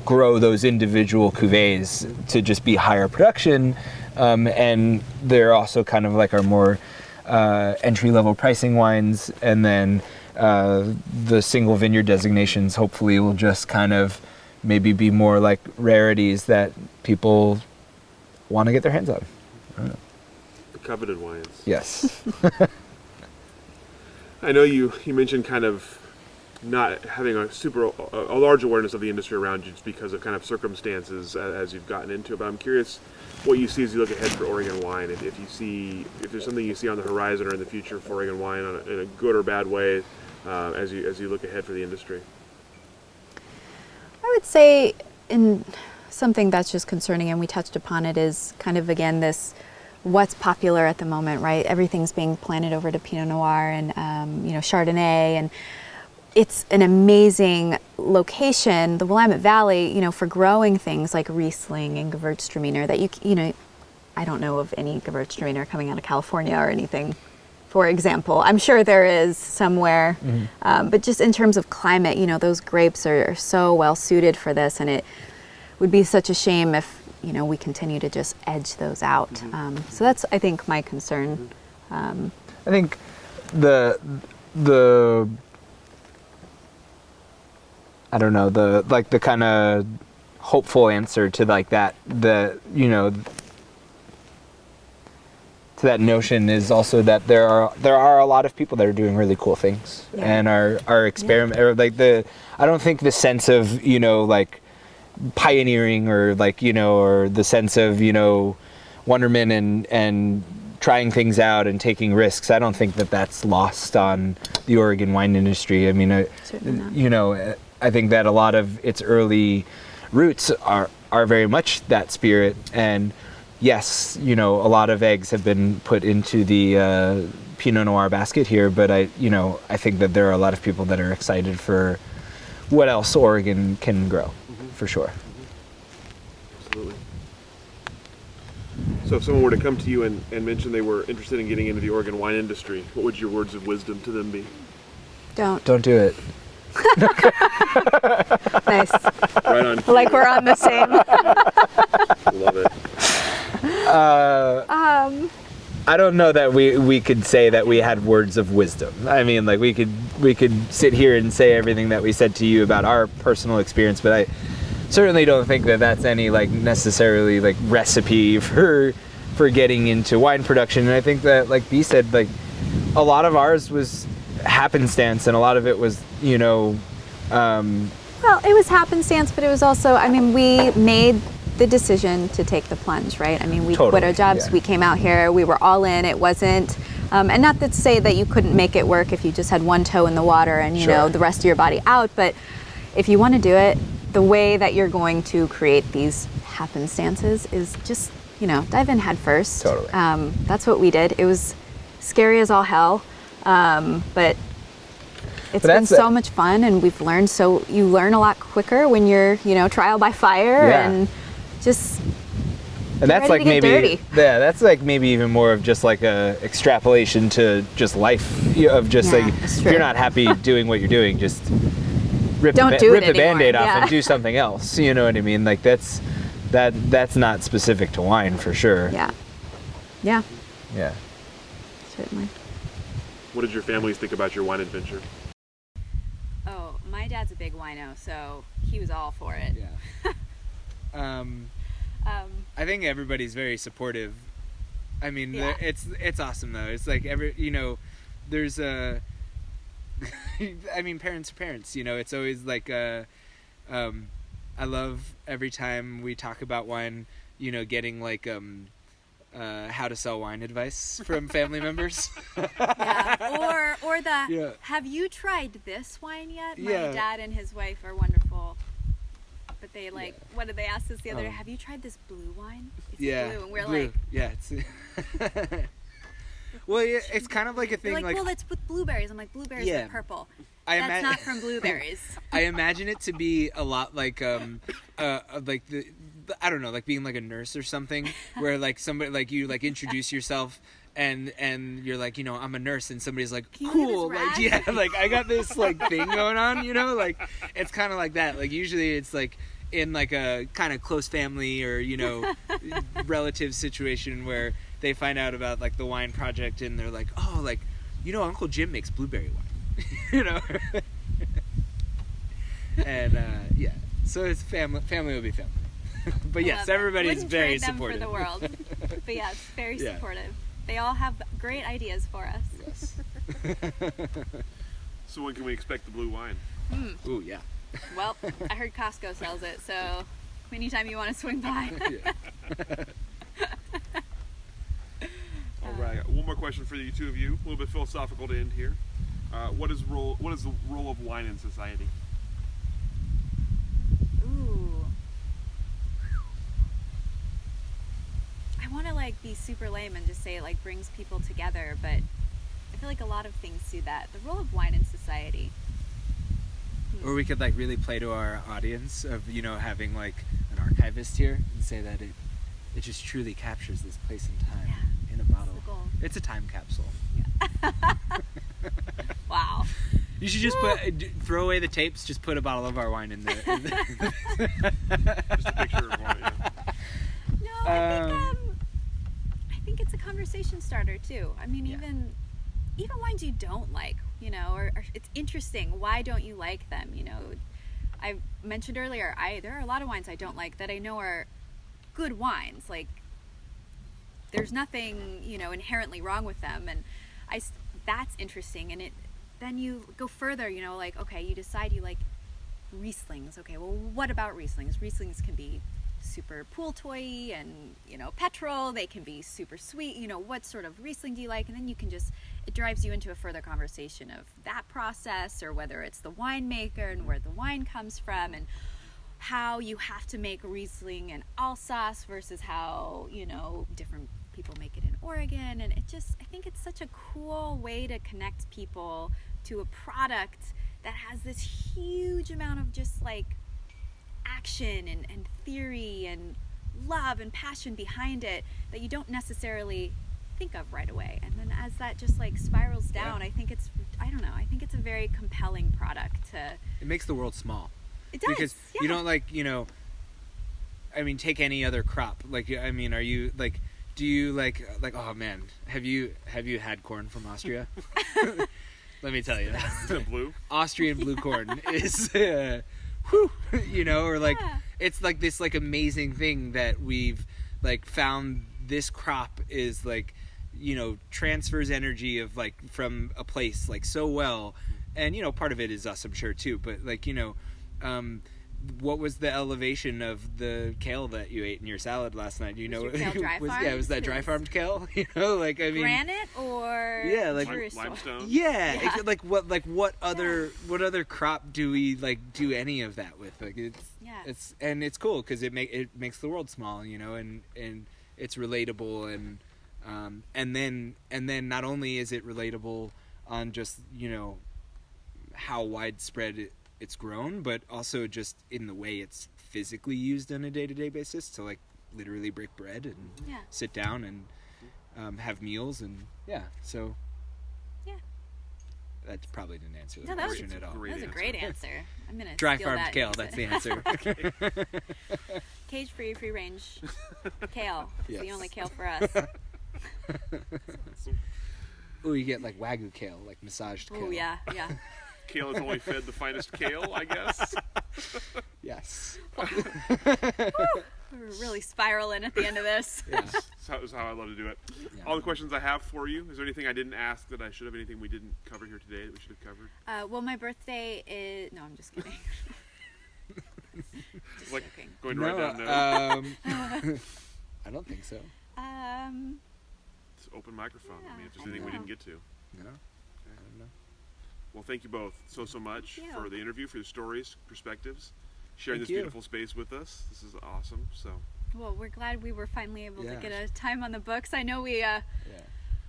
Speaker 3: grow those individual cuvées to just be higher production, and they're also kind of like our more entry-level pricing wines, and then the single vineyard designations hopefully will just kind of maybe be more like rarities that people want to get their hands on.
Speaker 1: The coveted wines.
Speaker 3: Yes.
Speaker 1: I know you mentioned kind of not having a large awareness of the industry around you just because of kind of circumstances as you've gotten into it, but I'm curious what you see as you look ahead for Oregon wine. If there's something you see on the horizon or in the future for Oregon wine in a good or bad way, as you look ahead for the industry.
Speaker 2: I would say in something that's just concerning, and we touched upon it, is kind of again this what's popular at the moment, right? Everything's being planted over to Pinot Noir and Chardonnay, and it's an amazing location, the Willamette Valley, for growing things like Riesling and Gewürztraminer that I don't know of any Gewürztraminer coming out of California or anything, for example. I'm sure there is somewhere, but just in terms of climate, those grapes are so well suited for this, and it would be such a shame if we continue to just edge those out. So that's, I think, my concern.
Speaker 3: I think the I don't know, the kind of hopeful answer to like that, to that notion is also that there are a lot of people that are doing really cool things and are experiment or like I don't think the sense of like pioneering or like or the sense of wonderment and trying things out and taking risks, I don't think that that's lost on the Oregon wine industry. I mean, I think that a lot of its early roots are very much that spirit, and yes, a lot of eggs have been put into the Pinot Noir basket here, but I think that there are a lot of people that are excited for what else Oregon can grow, for sure.
Speaker 1: Absolutely. So if someone were to come to you and mention they were interested in getting into the Oregon wine industry, what would your words of wisdom to them be?
Speaker 3: Don't do it.
Speaker 2: Nice.
Speaker 1: Right on.
Speaker 2: Like we're on the same.
Speaker 1: Love it.
Speaker 3: I don't know that we could say that we had words of wisdom. I mean, like we could sit here and say everything that we said to you about our personal experience, but I certainly don't think that that's any like necessarily like recipe for getting into wine production. And I think that, like B said, like a lot of ours was happenstance, and a lot of it was
Speaker 2: well, it was happenstance, but it was also, I mean, we made the decision to take the plunge, right? I mean, we quit our jobs, we came out here, we were all in. It wasn't, and not to say that you couldn't make it work if you just had one toe in the water and the rest of your body out, but if you want to do it, the way that you're going to create these happenstances is just, dive in head first.
Speaker 3: Totally.
Speaker 2: That's what we did. It was scary as all hell, but it's been so much fun, and we've learned. So you learn a lot quicker when you're, trial by fire, and just.
Speaker 3: And that's like maybe, that's like maybe even more of just like a extrapolation to just life of just like if you're not happy doing what you're doing, just rip the Band-Aid off and do something else. You know what I mean? Like that's not specific to wine for sure.
Speaker 2: Yeah. Certainly.
Speaker 1: What did your families think about your wine adventure?
Speaker 2: Oh, my dad's a big wino, so he was all for it.
Speaker 3: Yeah. I think everybody's very supportive I mean,
Speaker 2: Yeah.
Speaker 3: it's awesome though. It's like there's a. I mean, parents are parents. It's always like I love every time we talk about wine. Getting like how to sell wine advice from family members.
Speaker 2: Yeah. Or the
Speaker 3: Yeah.
Speaker 2: have you tried this wine yet? My
Speaker 3: Yeah.
Speaker 2: dad and his wife are wonderful. But they what did they ask us the other day? Have you tried this blue wine? It's blue, and we're
Speaker 3: blue.
Speaker 2: like,
Speaker 3: Yeah, it's well, yeah, it's kind of like a thing.
Speaker 2: they're like, well, it's with blueberries. I'm like, blueberries
Speaker 3: Yeah.
Speaker 2: are purple.
Speaker 3: I
Speaker 2: That's
Speaker 3: ima-
Speaker 2: not from blueberries.
Speaker 3: I imagine it to be a lot like like the I don't know, like being like a nurse or something, where like somebody like you like introduce yourself and you're like, I'm a nurse, and somebody's like,
Speaker 2: Can you
Speaker 3: cool,
Speaker 2: get this
Speaker 3: like
Speaker 2: rag?
Speaker 3: yeah, like I got this like thing going on, like it's kind of like that. Like usually it's like in like a kind of close family or relative situation where they find out about like the wine project and they're like, oh, like Uncle Jim makes blueberry wine, and yeah, so it's family will be family. But yes,
Speaker 2: Love it.
Speaker 3: everybody's
Speaker 2: Wouldn't
Speaker 3: very
Speaker 2: trade them
Speaker 3: supportive.
Speaker 2: for the world. But yes, very
Speaker 3: Yeah.
Speaker 2: supportive. They all have great ideas for us.
Speaker 3: Yes.
Speaker 1: So when can we expect the blue wine?
Speaker 3: Ooh, yeah.
Speaker 2: Well, I heard Costco sells it, so anytime you want to swing by.
Speaker 3: Yeah.
Speaker 1: All right. One more question for you two of you. A little bit philosophical to end here. What is the role of wine in society?
Speaker 2: Ooh. I want to like be super lame and just say it like brings people together, but I feel like a lot of things do that. The role of wine in society.
Speaker 3: Or we could like really play to our audience of having like an archivist here and say that it just truly captures this place and time in a bottle.
Speaker 2: the goal.
Speaker 3: It's a time capsule.
Speaker 2: Wow.
Speaker 3: You should just throw away the tapes. Just put a bottle of our wine in there.
Speaker 1: Just a picture of wine. Yeah.
Speaker 2: No, I think it's a conversation starter too. I mean,
Speaker 3: Yeah.
Speaker 2: even wines you don't like, or it's interesting. Why don't you like them? I mentioned earlier, there are a lot of wines I don't like that I know are good wines. Like, there's nothing, inherently wrong with them, and that's interesting. And then you go further, like, okay, you decide you like Rieslings. Okay, well, what about Rieslings? Rieslings can be super pool toy and petrol. They can be super sweet. What sort of Riesling do you like? And then it drives you into a further conversation of that process, or whether it's the winemaker and where the wine comes from, and how you have to make Riesling in Alsace versus how different people make it in Oregon. And I think it's such a cool way to connect people to a product that has this huge amount of just like action and theory and love and passion behind it that you don't necessarily think of right away. And then as that just like spirals down, I think it's a very compelling product to.
Speaker 3: It makes the world small.
Speaker 2: It does.
Speaker 3: Because you don't like, I mean, take any other crop. Like, I mean, are you like, do you like, oh man, have you had corn from Austria? Let me tell you.
Speaker 1: The blue?
Speaker 3: Austrian blue corn is, whew, or like,
Speaker 2: Yeah.
Speaker 3: it's like this like amazing thing that we've like found. This crop is like, transfers energy of like from a place like so well, and part of it is us, I'm sure too. But like, what was the elevation of the kale that you ate in your salad last night?
Speaker 2: Was your kale dry
Speaker 3: was that dry farmed kale? Like, I mean,
Speaker 2: Granite or
Speaker 3: like
Speaker 1: Limestone?
Speaker 3: yeah. What other crop do we like do any of that with? Like it's cool because it makes the world small, and it's relatable, and then not only is it relatable on just how widespread it's grown, but also just in the way it's physically used on a day-to-day basis to like literally break bread and sit down and have meals and so that probably didn't answer the question at all.
Speaker 2: That was a great answer. I'm gonna
Speaker 3: dry
Speaker 2: steal
Speaker 3: farmed
Speaker 2: that
Speaker 3: kale.
Speaker 2: and
Speaker 3: That's
Speaker 2: use
Speaker 3: the
Speaker 2: it.
Speaker 3: answer.
Speaker 2: Cage-free, free-range kale. It's
Speaker 3: Yes.
Speaker 2: the only kale for us.
Speaker 3: Ooh, you get like Wagyu kale, like massaged kale.
Speaker 2: Oh yeah.
Speaker 1: Kale is only fed the finest kale, I guess.
Speaker 3: Yes.
Speaker 4: We're really spiraling at the end of this.
Speaker 1: That's how I love to do it.
Speaker 3: Yeah.
Speaker 1: All the questions I have for you. Is there anything I didn't ask that I should have? Anything we didn't cover here today that we should have covered?
Speaker 4: Well, my birthday is... No, I'm just kidding. Just
Speaker 1: Like
Speaker 4: joking.
Speaker 1: going to write down notes.
Speaker 3: I don't think so.
Speaker 1: It's open microphone. I mean, if there's
Speaker 4: I
Speaker 1: anything we
Speaker 4: know.
Speaker 1: didn't get to.
Speaker 3: No, I don't know.
Speaker 1: Well, thank you both so much
Speaker 4: Thank you.
Speaker 1: for the interview, for your stories, perspectives, sharing
Speaker 3: Thank
Speaker 1: this
Speaker 3: you.
Speaker 1: beautiful space with us. This is awesome. So
Speaker 4: Well, we're glad we were finally able
Speaker 3: Yeah.
Speaker 4: to get a time on the books. I know we
Speaker 3: Yeah,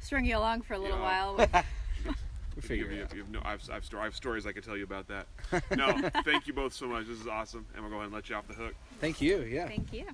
Speaker 4: strung you along for a little
Speaker 1: Yeah.
Speaker 4: while. With,
Speaker 3: we figure it out.
Speaker 1: you have no, I have stories I could tell you about that. No, thank you both so much. This is awesome, and we'll go ahead and let you off the hook.
Speaker 3: Thank you. Yeah.
Speaker 4: thank you.